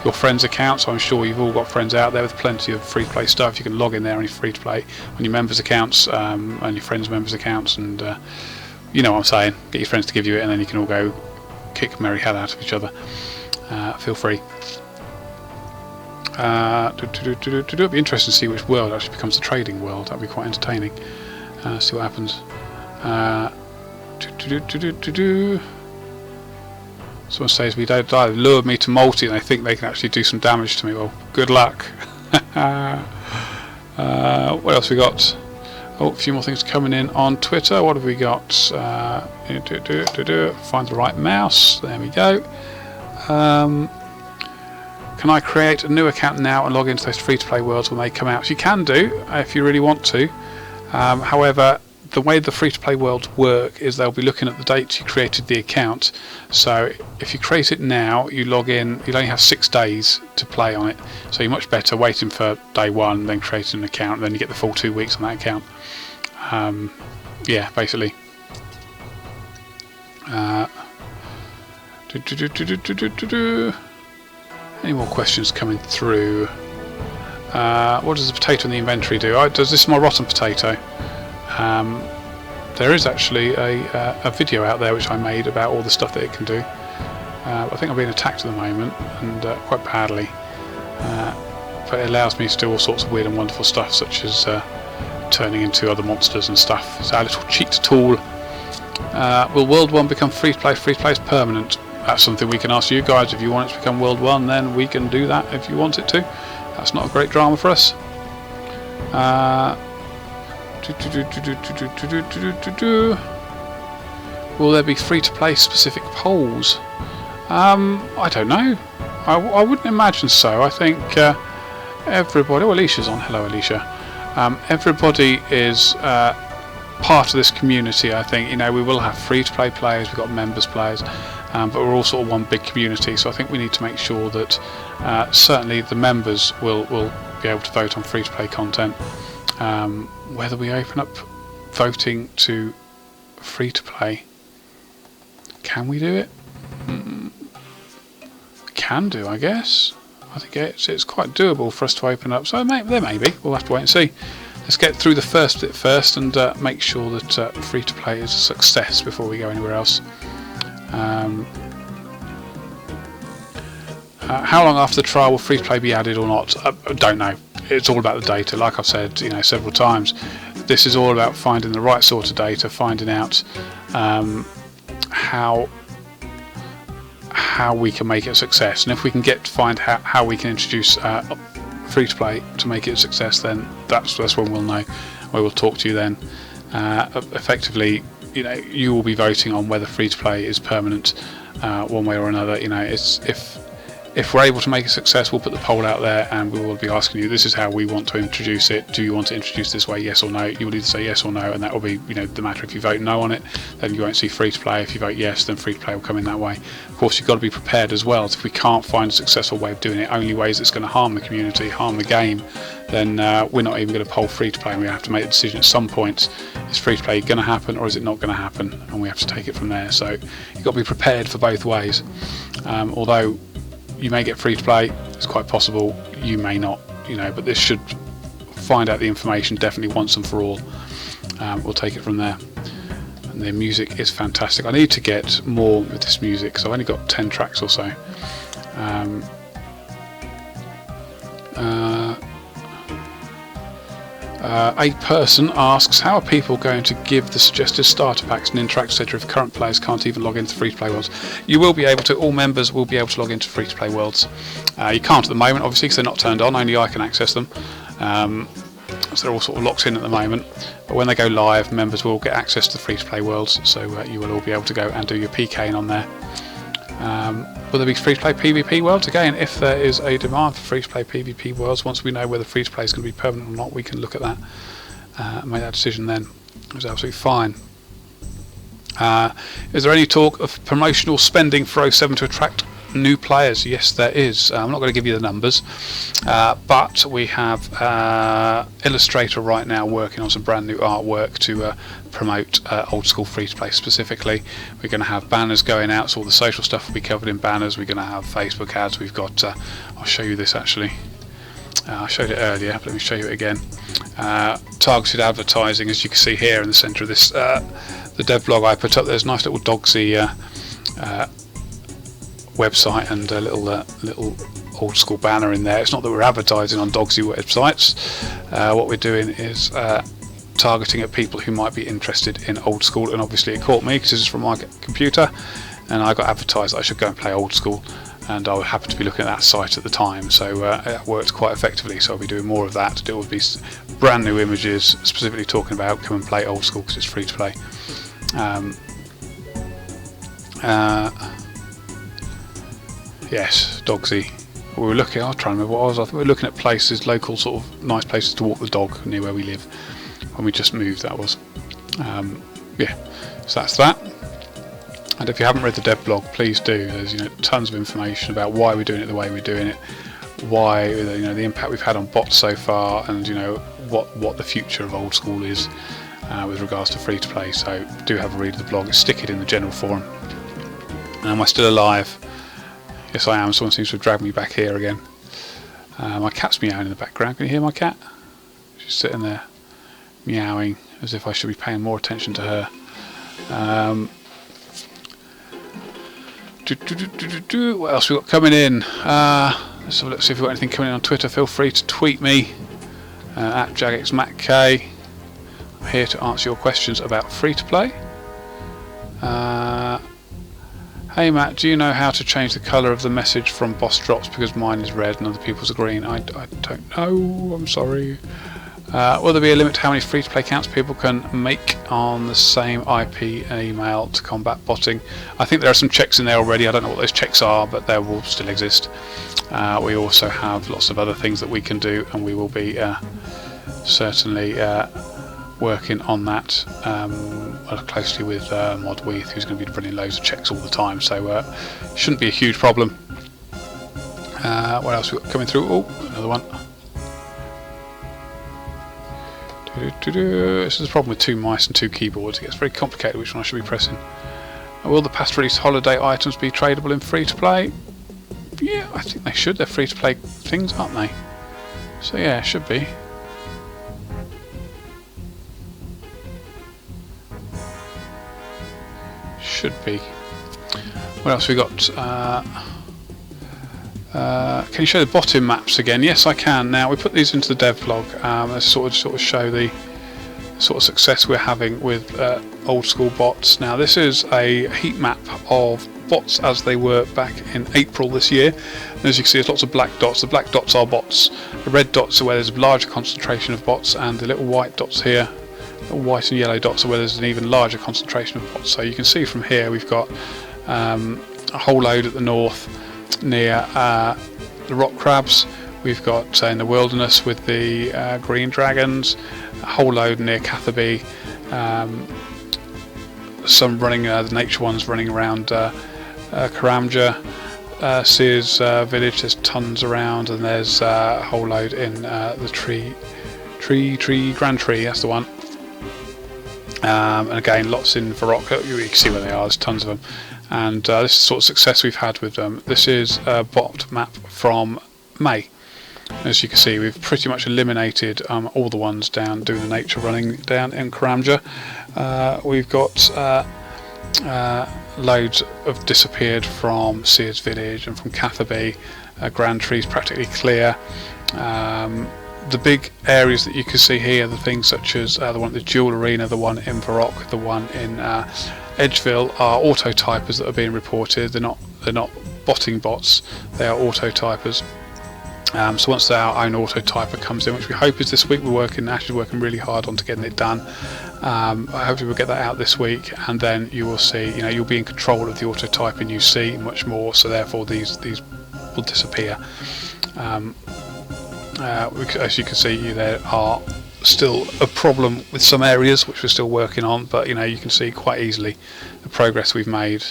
your friends' accounts. I'm sure you've all got friends out there with plenty of free-to-play stuff. You can log in there on your free-to-play, on your members' accounts, and your friends' members' accounts, and you know what I'm saying. Get your friends to give you it, and then you can all go kick merry hell out of each other. Feel free. It'd be interesting to see which world actually becomes the trading world. That'd be quite entertaining. See what happens. Someone says we don't die. They lured me to multi and they think they can actually do some damage to me. Well, good luck. What else we got? Oh, a few more things coming in on Twitter. What have we got? Find the right mouse. There we go. Can I create a new account now and log into those free-to-play worlds when they come out? So you can do if you really want to. However, the way the free-to-play worlds work is they'll be looking at the date you created the account. So if you create it now, you log in, you'll only have 6 days to play on it. So you're much better waiting for day 1, then creating an account, and then you get the full 2 weeks on that account. Yeah, basically. Any more questions coming through? What does the potato in the inventory do? Does this is my rotten potato. There is actually a video out there which I made about all the stuff that it can do. I think I'm being attacked at the moment, and quite badly. But it allows me to do all sorts of weird and wonderful stuff, such as turning into other monsters and stuff. It's our little cheat tool. Will World 1 become free to play? Free to play is permanent. That's something we can ask you guys. If you want it to become World 1, then we can do that if you want it to. That's not a great drama for us. Will there be free-to-play specific polls? I don't know. I wouldn't imagine so. I think everybody... Oh, Alicia's on. Hello, Alicia. Everybody is part of this community, I think. You know, we will have free-to-play players, we've got members players, but we're all sort of one big community, so I think we need to make sure that certainly the members will be able to vote on free-to-play content. Whether we open up voting to free-to-play, can we do it? Can do, I guess. I think it's quite doable for us to open up, so there may be. We'll have to wait and see. Let's get through the first bit first and make sure that free-to-play is a success before we go anywhere else. How long after the trial will free-to-play be added or not? I don't know. It's all about the data. Like I've said, you know, several times, this is all about finding the right sort of data, finding out how we can make it a success, and if we can find how we can introduce free to play to make it a success, then that's when we'll know. We will talk to you then. Effectively, you know, you will be voting on whether free to play is permanent one way or another. You know, if we're able to make a success, we'll put the poll out there and we will be asking you, this is how we want to introduce it. Do you want to introduce this way, yes or no? You will either say yes or no, and that will be, you know, the matter. If you vote no on it, then you won't see free to play. If you vote yes, then free to play will come in that way. Of course, you've got to be prepared as well. So if we can't find a successful way of doing it, only ways it's going to harm the community, harm the game, then we're not even going to poll free to play, and we have to make a decision at some point: is free to play going to happen or is it not going to happen? And we have to take it from there. So you've got to be prepared for both ways. Although you may get free to play, it's quite possible you may not, but this should find out the information definitely once and for all. We'll take it from there. And the music is fantastic. I need to get more with this music because I've only got 10 tracks or so. A person asks, how are people going to give the suggested starter packs and interact, etc. if current players can't even log into free-to-play worlds? You will be able to. All members will be able to log into free-to-play worlds. You can't at the moment, obviously, because they're not turned on. Only I can access them. So they're all sort of locked in at the moment. But when they go live, members will get access to the free-to-play worlds. So you will all be able to go and do your PKing on there. Will there be free-to-play PvP worlds? Again, if there is a demand for free-to-play PvP worlds, once we know whether free-to-play is going to be permanent or not, we can look at that and make that decision then. It's absolutely fine. Is there any talk of promotional spending for 07 to attract new players? Yes, there is. I'm not going to give you the numbers, but we have Illustrator right now working on some brand new artwork to promote Old School free-to-play specifically. We're going to have banners going out, so all the social stuff will be covered in banners. We're going to have Facebook ads. We've got, I'll show you this actually. I showed it earlier, but let me show you it again. Targeted advertising, as you can see here in the centre of this, the dev blog I put up. There's a nice little Dogsy website and a little Old School banner in there. It's not that we're advertising on Dogsy websites. What we're doing is targeting at people who might be interested in Old School, and obviously it caught me because this is from my computer and I got advertised that I should go and play Old School, and I happened to be looking at that site at the time, so it worked quite effectively. So I'll be doing more of that. There will be brand new images specifically talking about come and play Old School because it's free to play. Yes, Dogsy. We were looking, I'll try and remember what I was. I think we were looking at places, local sort of nice places to walk the dog near where we live when we just moved, that was. Yeah, so that's that. And if you haven't read the dev blog, please do. There's tons of information about why we're doing it the way we're doing it, why the impact we've had on bots so far, and what the future of Old School is with regards to free to play. So do have a read of the blog. Stick it in the general forum. And am I still alive? Yes, I am. Someone seems to have dragged me back here again. My cat's meowing in the background. Can you hear my cat? She's sitting there meowing as if I should be paying more attention to her. What else we got coming in? Let's see if we've got anything coming in on Twitter. Feel free to tweet me at JagXMattK. I'm here to answer your questions about free to play. Hey Matt, do you know how to change the colour of the message from boss drops, because mine is red and other people's are green? I don't know, I'm sorry. Will there be a limit to how many free-to-play accounts people can make on the same IP and email to combat botting? I think there are some checks in there already. I don't know what those checks are, but they will still exist. We also have lots of other things that we can do, and we will be certainly working on that closely with ModWeath, who's going to be running loads of checks all the time, so shouldn't be a huge problem. What else we got coming through? Oh, another one. This is the problem with 2 mice and 2 keyboards. It gets very complicated which one I should be pressing. Will the past release holiday items be tradable in free to play? Yeah, I think they should. They're free to play things, aren't they? So yeah, should be. Should be. What else we got? Can you show the bottom maps again? Yes, I can. Now we put these into the dev blog. Let's sort of show the sort of success we're having with Old School bots. Now this is a heat map of bots as they were back in April this year. And as you can see, there's lots of black dots. The black dots are bots. The red dots are where there's a larger concentration of bots, and the little white dots here, little white and yellow dots, are where there's an even larger concentration of bots. So you can see from here we've got a whole load at the north near the rock crabs. We've got in the wilderness with the green dragons, a whole load near Catherby, some running, the nature ones running around Karamja, Sears village. There's tons around, and there's a whole load in the Grand Tree, that's the one. And again, lots in Varrock. You can see where they are, there's tons of them. And this is the sort of success we've had with them. This is a bot map from May. As you can see, we've pretty much eliminated all the ones down doing the nature running down in Karamja. We've got loads have disappeared from Sears Village and from Catherby. Grand Tree's practically clear. The big areas that you can see here, the things such as the one at the Duel Arena, the one in Varrock, the one in Edgeville, are auto-typers that are being reported. They're not botting bots, they are auto-typers. So once our own auto-typer comes in, which we hope is this week, Ash is working really hard on to getting it done. Hopefully we'll get that out this week, and then you will see, you'll be in control of the auto-typing you see much more, so therefore these will disappear. As you can see, there are still a problem with some areas which we're still working on, but you can see quite easily the progress we've made.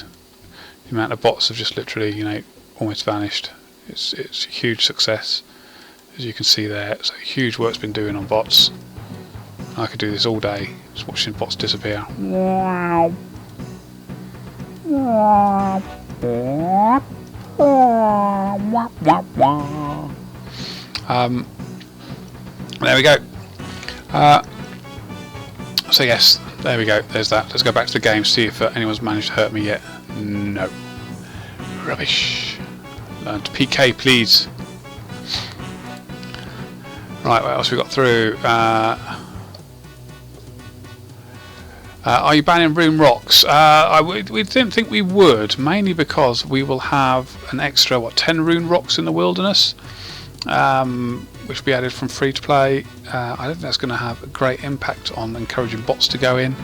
The amount of bots have just literally almost vanished. It's a huge success, as you can see there. So huge work's been doing on bots. I could do this all day, just watching bots disappear. There we go. So yes, there we go. There's that. Let's go back to the game, see if anyone's managed to hurt me yet. No. Rubbish. Learn to PK, please. Right, what else we got through? Are you banning rune rocks? We didn't think we would, mainly because we will have an extra 10 rune rocks in the wilderness, which will be added from free to play. I don't think that's going to have a great impact on encouraging bots to go in.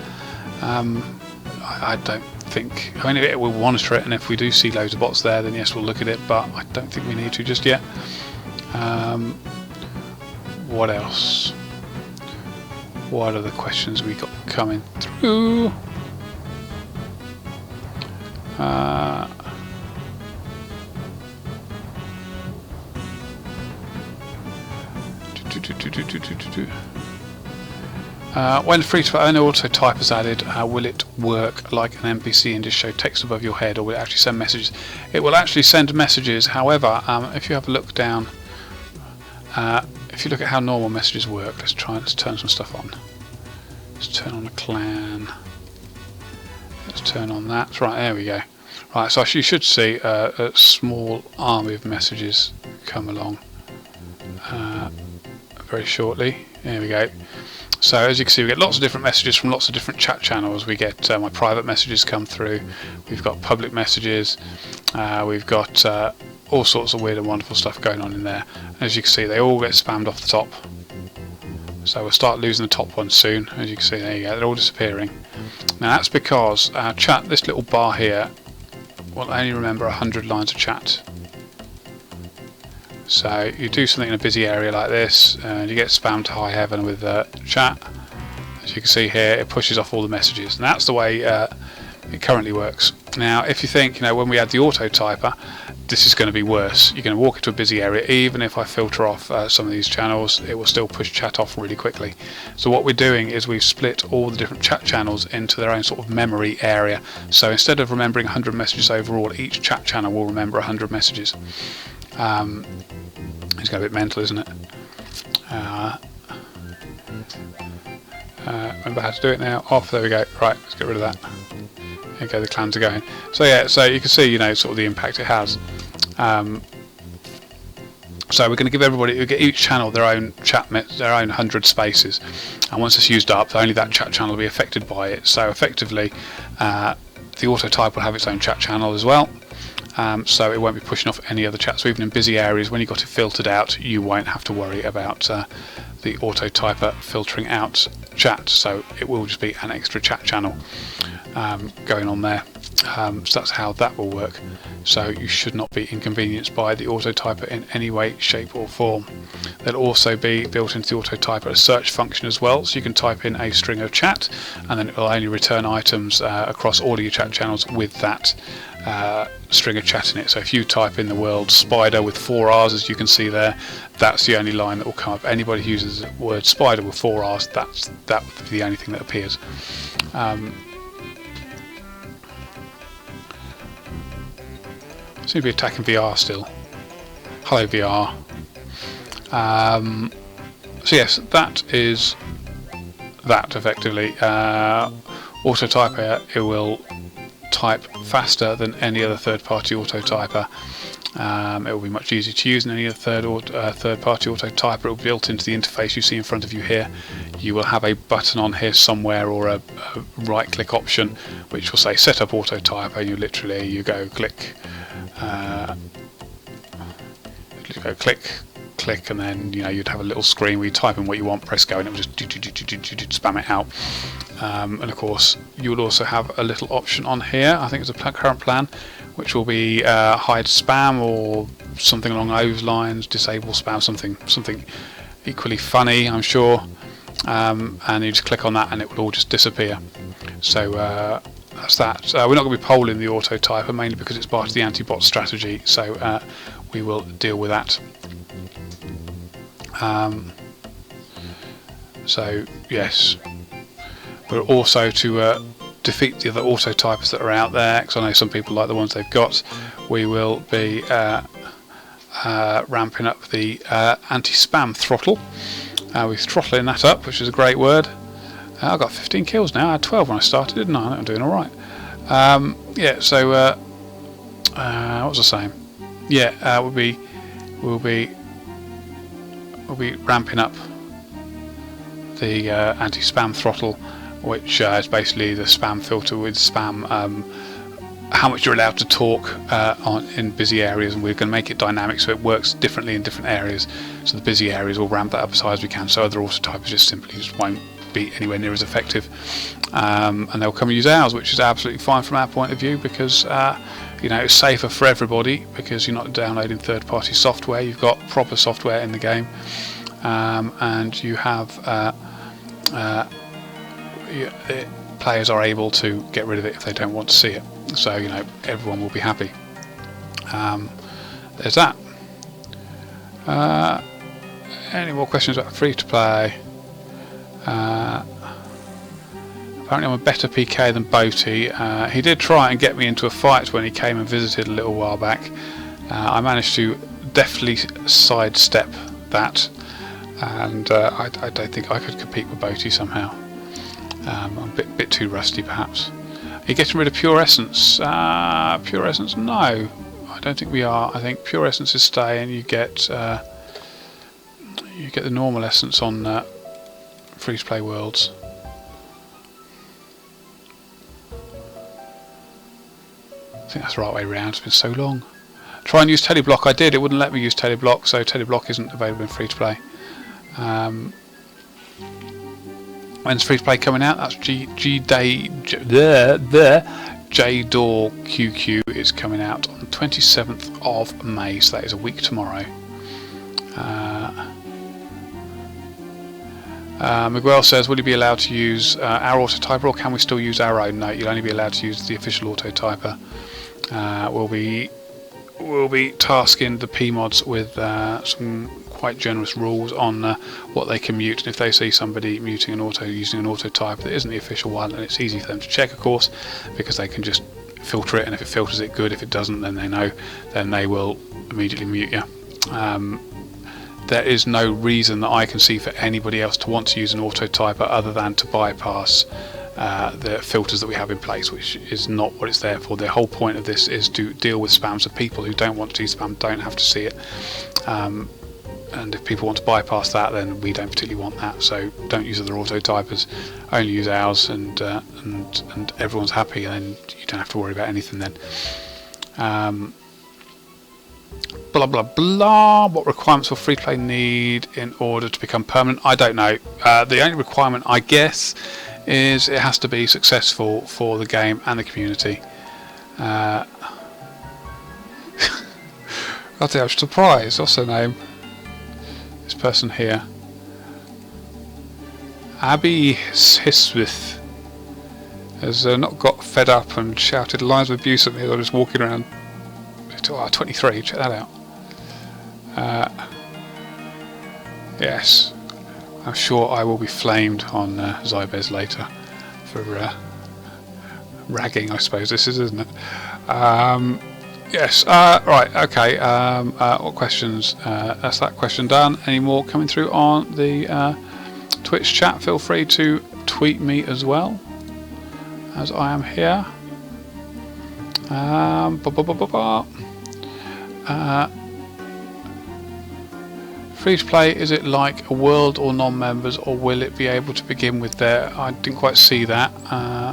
I don't think. I mean, we'll monitor it, and if we do see loads of bots there, then yes, we'll look at it. But I don't think we need to just yet. What else? What are the questions we got coming through? When free-to-play auto-type is added, will it work like an NPC and just show text above your head, or will it actually send messages? It will actually send messages. However, if you have a look down, if you look at how normal messages work, let's turn some stuff on. Let's turn on a clan. Let's turn on that. Right, there we go. Right, so you should see a small army of messages come along very shortly. There we go. So as you can see, we get lots of different messages from lots of different chat channels. We get my private messages come through. We've got public messages. We've got all sorts of weird and wonderful stuff going on in there. As you can see, they all get spammed off the top. So we'll start losing the top one soon. As you can see, there you go, they're all disappearing. Now that's because our chat, this little bar here, will only remember 100 lines of chat. So you do something in a busy area like this, and you get spammed to high heaven with chat. As you can see here, it pushes off all the messages, and that's the way it currently works. Now, if you think, when we add the auto typer, this is going to be worse. You're going to walk into a busy area. Even if I filter off some of these channels, it will still push chat off really quickly. So what we're doing is we've split all the different chat channels into their own sort of memory area. So instead of remembering 100 messages overall, each chat channel will remember 100 messages. It's got a bit mental, isn't it? Remember how to do it now. Off, there we go. Right, let's get rid of that. Okay, the clans are going. So yeah, so you can see, sort of the impact it has. So we're going to give everybody, each channel their own their own 100 spaces, and once it's used up, only that chat channel will be affected by it. So effectively, the auto type will have its own chat channel as well. So it won't be pushing off any other chats. So even in busy areas, when you've got it filtered out, you won't have to worry about the auto typer filtering out chat. So it will just be an extra chat channel going on there. So that's how that will work. So you should not be inconvenienced by the auto typer in any way, shape or form. There'll also be built into the auto typer a search function as well, so you can type in a string of chat and then it will only return items across all of your chat channels with that string of chat in it. So if you type in the word spider with 4 R's, as you can see there, that's the only line that will come up. Anybody who uses the word spider with 4 R's, that would be the only thing that appears. Seem to be attacking VR still. Hello VR. So yes, that is that effectively. Auto typer, it will type faster than any other third-party auto typer. It will be much easier to use than any other third-party auto typer. It will be built into the interface you see in front of you here. You will have a button on here somewhere, or a right-click option, which will say set up auto typer, and you go click, click, and then you'd have a little screen where you type in what you want, press go, and it will just spam it out. And of course you would also have a little option on here, I think it's a current plan, which will be hide spam or something along those lines, disable spam, something equally funny, I'm sure. And you just click on that and it will all just disappear. So that's that. We're not going to be polling the auto typer, mainly because it's part of the anti-bot strategy, so we will deal with that. So yes, we're also to defeat the other auto typers that are out there, because I know some people like the ones they've got. We will be ramping up the anti-spam throttle. We're throttling that up, which is a great word. I got 15 kills now. I had 12 when I started, didn't I? I'm doing all right. Yeah. So what was I saying? Yeah, we'll be ramping up the anti-spam throttle, which is basically the spam filter with spam, how much you're allowed to talk in busy areas, and we're going to make it dynamic so it works differently in different areas. So the busy areas will ramp that up as high as we can, so other auto typers just won't be anywhere near as effective, and they'll come and use ours, which is absolutely fine from our point of view, because it's safer for everybody, because you're not downloading third-party software, you've got proper software in the game, and you have players are able to get rid of it if they don't want to see it, so everyone will be happy. There's that. Any more questions about free to play? Apparently I'm a better PK than Boaty. He did try and get me into a fight when he came and visited a little while back. I managed to deftly sidestep that, and I don't think I could compete with Boaty somehow. I'm a bit too rusty perhaps. Are you getting rid of Pure Essence? Pure Essence, no, I don't think we are. I think Pure Essence is staying. You get the normal Essence on free to play worlds. I think that's the right way around. It's been so long. Try and use Teleblock. I did. It wouldn't let me use Teleblock, so Teleblock isn't available in free to play. When's free to play coming out? That's JDAW QQ is coming out on the 27th of May, so that is a week tomorrow. Miguel says, will you be allowed to use our auto typer, or can we still use our own? No, you'll only be allowed to use the official auto typer. We'll be tasking the PMods with some quite generous rules on what they can mute, and if they see somebody muting using an auto typer that isn't the official one, and it's easy for them to check, of course, because they can just filter it, and if it filters it good, if it doesn't, then they know, then they will immediately mute you. There is no reason that I can see for anybody else to want to use an auto typer other than to bypass the filters that we have in place, which is not what it's there for. The whole point of this is to deal with spam, so people who don't want to use spam don't have to see it. And if people want to bypass that, then we don't particularly want that. So don't use other auto typers, only use ours, and everyone's happy, and then you don't have to worry about anything then. Blah blah blah. What requirements will free play need in order to become permanent? I don't know. The only requirement, I guess, is it has to be successful for the game and the community. I think I'm surprised. What's her name? This person here, Abby Hiswith. has not got fed up and shouted lines of abuse at me as I'm just walking around. 23, check that out. Yes, I'm sure I will be flamed on Zybez later for ragging, I suppose this is, isn't it? Yes, right, okay, what questions? That's that question done. Any more coming through on the Twitch chat? Feel free to tweet me as well, as I am here. Free to play, is it like a world or non-members, or will it be able to begin with their, I didn't quite see that,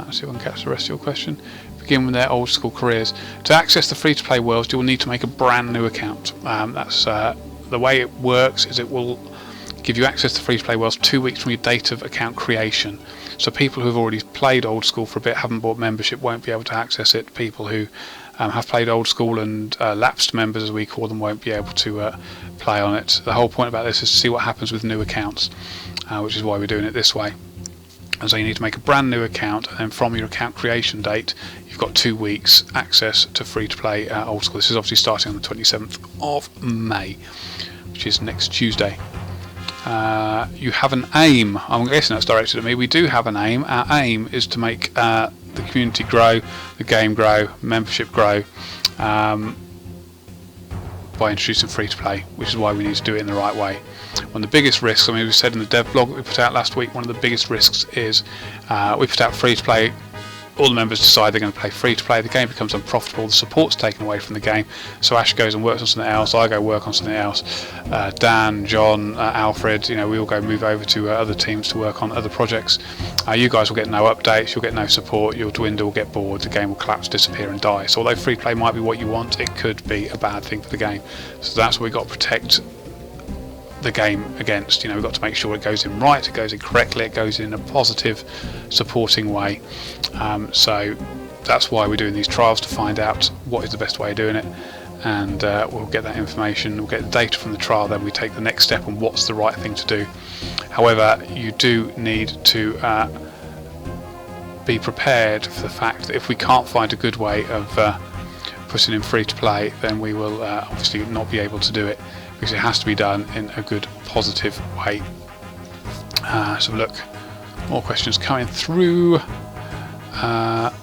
let's see if I can catch the rest of your question, begin with their old school careers. To access the free to play worlds, you will need to make a brand new account. That's the way it works, is it will give you access to free to play worlds 2 weeks from your date of account creation. So people who've already played old school for a bit, haven't bought membership, won't be able to access it. People who have played old school and lapsed members, as we call them, won't be able to play on it. The whole point about this is to see what happens with new accounts, which is why we're doing it this way. And so you need to make a brand new account, and then from your account creation date you've got 2 weeks access to free to play old school. This is obviously starting on the 27th of May, which is next Tuesday. You have an aim. I'm guessing that's directed at me. We do have an aim. Our aim is to make the community grow, the game grow, membership grow, by introducing free to play, which is why we need to do it in the right way. One of the biggest risks, I mean, we said in the dev blog that we put out last week, one of the biggest risks is we put out free to play, all the members decide they're going to play free to play, the game becomes unprofitable, the support's taken away from the game, so Ash goes and works on something else, I go work on something else, Dan, John, Alfred, you know, we all go move over to other teams to work on other projects. You guys will get no updates, you'll get no support, you'll dwindle, get bored, the game will collapse, disappear and die. So although free to play might be what you want, it could be a bad thing for the game. So that's what we've got to protect the game against. You know, we've got to make sure it goes in right, it goes in correctly, it goes in a positive supporting way. So that's why we're doing these trials, to find out what is the best way of doing it, and we'll get that information, we'll get the data from the trial, then we take the next step on what's the right thing to do. However, you do need to be prepared for the fact that if we can't find a good way of putting in free to play, then we will obviously not be able to do it, because it has to be done in a good positive way. So look, more questions coming through. So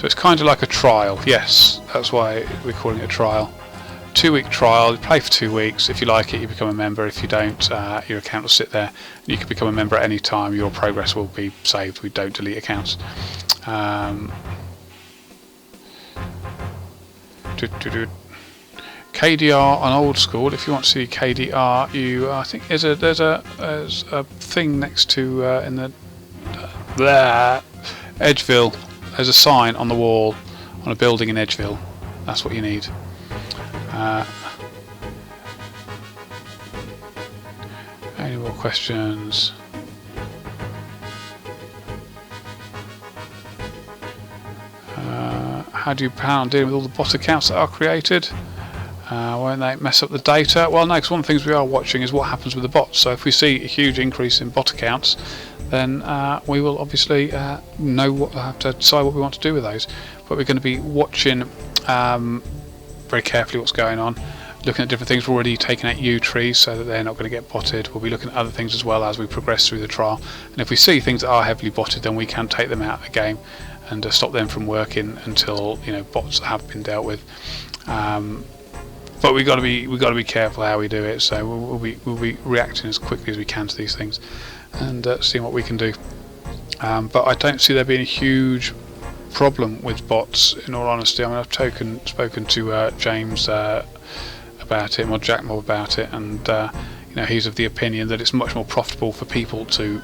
it's kind of like a trial. Yes, that's why we're calling it a trial. 2-week trial, you play for 2 weeks. If you like it, you become a member. If you don't, your account will sit there. You can become a member at any time. Your progress will be saved. We don't delete accounts. KDR on old school. If you want to see KDR, you I think there's a thing next to in the Edgeville. There's a sign on the wall on a building in Edgeville. That's what you need. Any more questions? How do you plan on dealing with all the bot accounts that are created? Won't they mess up the data? Well, no, because one of the things we are watching is what happens with the bots. So if we see a huge increase in bot accounts, then we will obviously have to decide what we want to do with those. But we're going to be watching very carefully what's going on, looking at different things. We're already taking out U trees so that they're not going to get botted. We'll be looking at other things as well as we progress through the trial. And if we see things that are heavily botted, then we can take them out of the game and stop them from working until, you know, bots have been dealt with. But we've got to be careful how we do it. So we'll be reacting as quickly as we can to these things and seeing what we can do. But I don't see there being a huge problem with bots, in all honesty. I mean, I've spoken to James about it, or Jack Moore about it, and you know, he's of the opinion that it's much more profitable for people to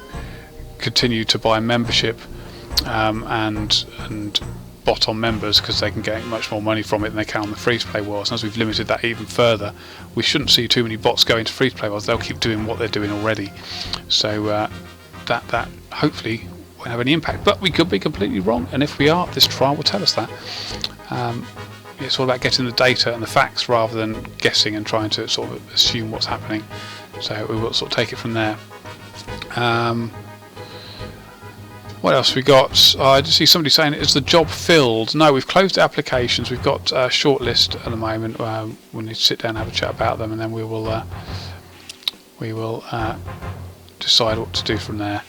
continue to buy membership and bot on members, because they can get much more money from it than they can on the free to play worlds. And as we've limited that even further, we shouldn't see too many bots going to free to play worlds. They'll keep doing what they're doing already. So that hopefully won't have any impact, but we could be completely wrong, and if we are, this trial will tell us that. it's all about getting the data and the facts rather than guessing and trying to sort of assume what's happening. So we will sort of take it from there. What else we got? I just see somebody saying, is the job filled? No, we've closed the applications. We've got a short list at the moment. We need to sit down and have a chat about them, and then we will decide what to do from there.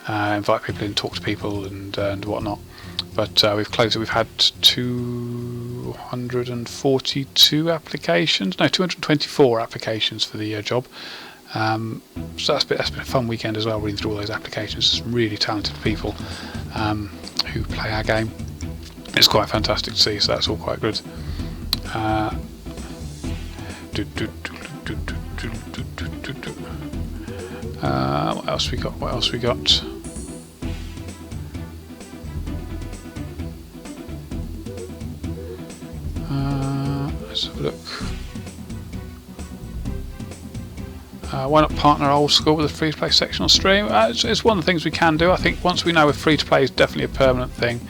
Invite people in, talk to people, and whatnot. But we've closed it. We've had 242 applications. No, 224 applications for the job. So that's been a fun weekend as well, reading through all those applications. Some really talented people who play our game. It's quite fantastic to see, so that's all quite good. What else we got? What else we got? Let's have a look. Why not partner Old School with a free-to-play section on stream? It's one of the things we can do. I think once we know if free-to-play is definitely a permanent thing,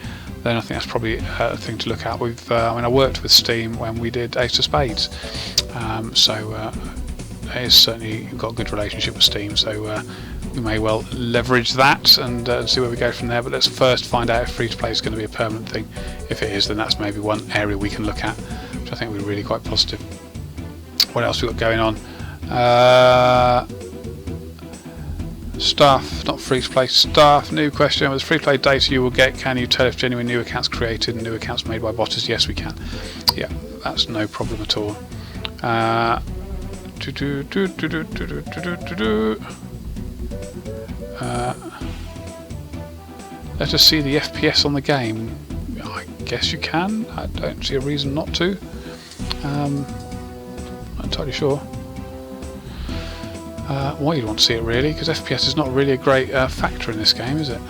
then I think that's probably a thing to look at. I worked with Steam when we did Ace of Spades, so it's certainly got a good relationship with Steam. So we may well leverage that and see where we go from there. But let's first find out if free-to-play is going to be a permanent thing. If it is, then that's maybe one area we can look at, which I think would be really quite positive. What else we got going on? Staff, not free to play staff. New question: with the free to play data you will get, can you tell if genuine new accounts created and new accounts made by botters? Yes, we can. Yeah, that's no problem at all. Let us see the FPS on the game. I guess you can. I don't see a reason not to. Not entirely sure why you'd want to see it, really, because FPS is not really a great factor in this game, is it?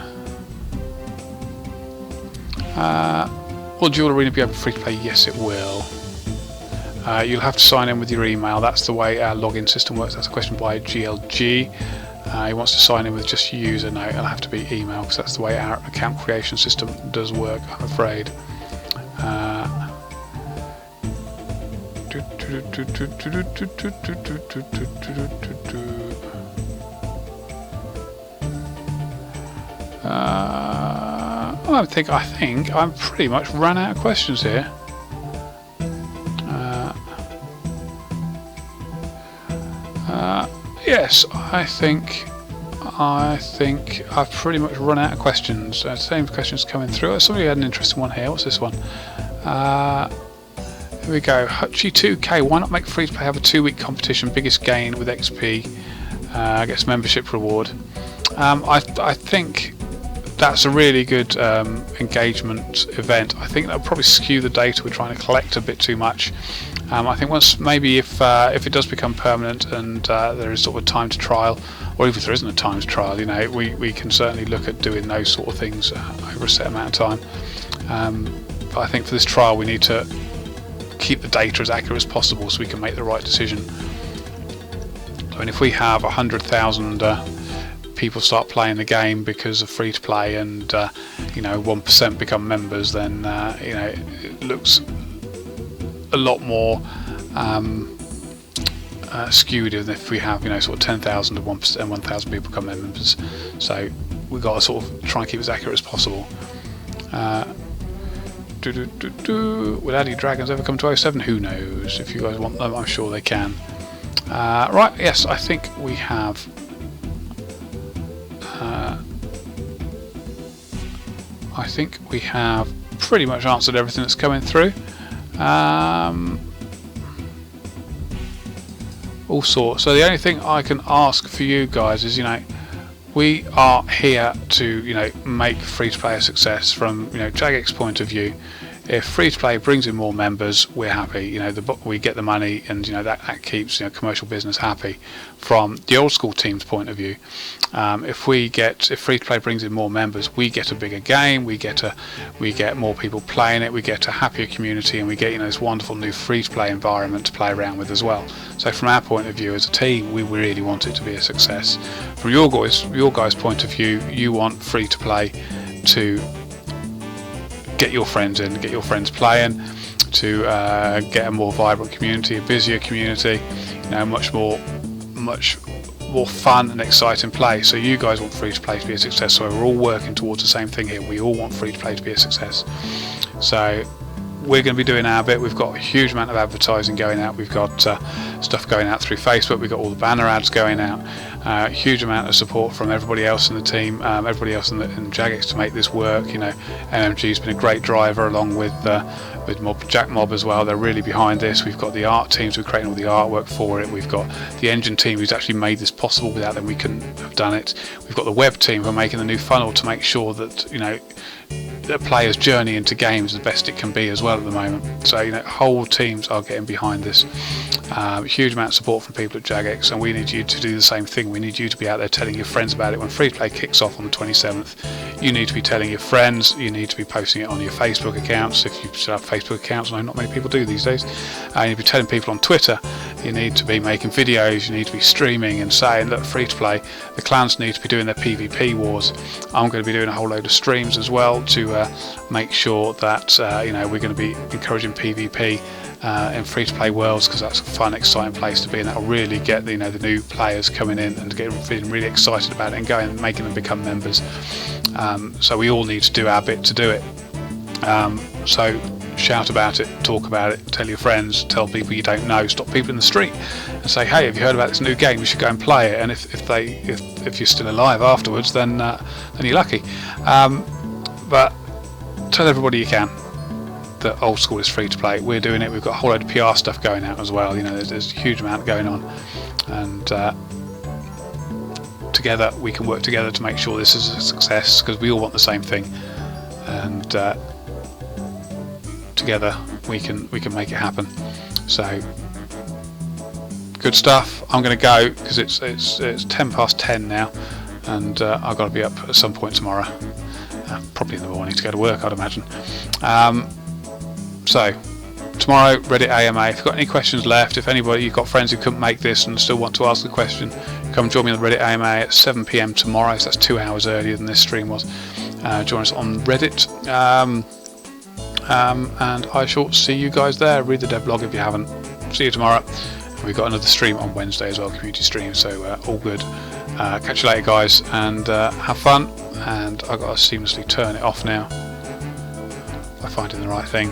Will Dual Arena be open free to play? Yes, it will. You'll have to sign in with your email. That's the way our login system works. That's a question by GLG. He wants to sign in with just your user. No, it'll have to be email, because that's the way our account creation system does work, I'm afraid. I think I'm pretty much run out of questions here. Yes, I think I've pretty much run out of questions. Same questions coming through. Somebody had an interesting one here. What's this one? Here we go. Hutchie2K. Why not make free to play have a 2-week competition? Biggest gain with XP gets membership reward. I think that's a really good engagement event. I think that'll probably skew the data we're trying to collect a bit too much. I think once maybe if it does become permanent and there is sort of a time to trial, or even if there isn't a time to trial, you know, we can certainly look at doing those sort of things over a set amount of time. But I think for this trial we need to keep the data as accurate as possible so we can make the right decision. I mean, if we have 100,000 people start playing the game because of free to play, and you know, 1% become members, then you know, it looks a lot more skewed than if we have, you know, sort of 10,000 and 1% 1,000 people become members. So we've got to sort of try and keep it as accurate as possible. Will Addy Dragons ever come to 07? Who knows? If you guys want them, I'm sure they can. Right, yes, I think we have pretty much answered everything that's coming through. All sorts. So the only thing I can ask for you guys is, you know, we are here to, you know, make free to play a success from, you know, Jagex point of view. If free to play brings in more members, we're happy. You know, we get the money, and you know that keeps, you know, commercial business happy. From the Old School team's point of view, if free to play brings in more members, we get a bigger game. We get more people playing it. We get a happier community, and we get, you know, this wonderful new free to play environment to play around with as well. So from our point of view as a team, we really want it to be a success. From your guys' point of view, you want free to play to get your friends in, get your friends playing. to get a more vibrant community, a busier community, you know, much more fun and exciting play. So you guys want free to play to be a success, so we're all working towards the same thing here. We all want free to play to be a success. So we're going to be doing our bit. We've got a huge amount of advertising going out. We've got stuff going out through Facebook. We've got all the banner ads going out. Huge amount of support from everybody else in the team, everybody else in Jagex to make this work. You know, MMG's been a great driver, along with Jack Mob as well. They're really behind this. We've got the art teams who are creating all the artwork for it. We've got the engine team who's actually made this possible. Without them we couldn't have done it. We've got the web team who are making the new funnel to make sure that, you know, the player's journey into games is the best it can be as well at the moment. So, you know, whole teams are getting behind this. Huge amount of support from people at Jagex, and we need you to do the same thing. We need you to be out there telling your friends about it. When free play kicks off on the 27th, you need to be telling your friends. You need to be posting it on your Facebook accounts if you still have Facebook accounts. I know not many people do these days. You need to be telling people on Twitter. You need to be making videos. You need to be streaming and saying, look, free to play. The clans need to be doing their PvP wars. I'm going to be doing a whole load of streams as well to make sure that you know, we're going to be encouraging PvP in free-to-play worlds, because that's a fun, exciting place to be, and that'll really get the, you know, the new players coming in and feeling really excited about it and going and making them become members. So we all need to do our bit to do it. So shout about it, talk about it, tell your friends, tell people you don't know, stop people in the street and say, hey, have you heard about this new game? You should go and play it. And if you're still alive afterwards, then you're lucky. But tell everybody you can that Old School is free to play. We're doing it. We've got a whole load of PR stuff going out as well. You know, there's a huge amount going on, and together we can work together to make sure this is a success, because we all want the same thing, and together we can make it happen. So good stuff. I'm going to go because it's 10:10 now, and I've got to be up at some point tomorrow. Probably in the morning to go to work, I'd imagine. So tomorrow, Reddit AMA. If you've got any questions left, if anybody, you've got friends who couldn't make this and still want to ask a question, come join me on the Reddit AMA at 7 PM tomorrow. So that's 2 hours earlier than this stream was. Join us on Reddit, and I shall see you guys there. Read the devlog if you haven't. See you tomorrow. And we've got another stream on Wednesday as well, community stream. So all good. Catch you later, guys, and have fun. And I've got to seamlessly turn it off now by finding the right thing.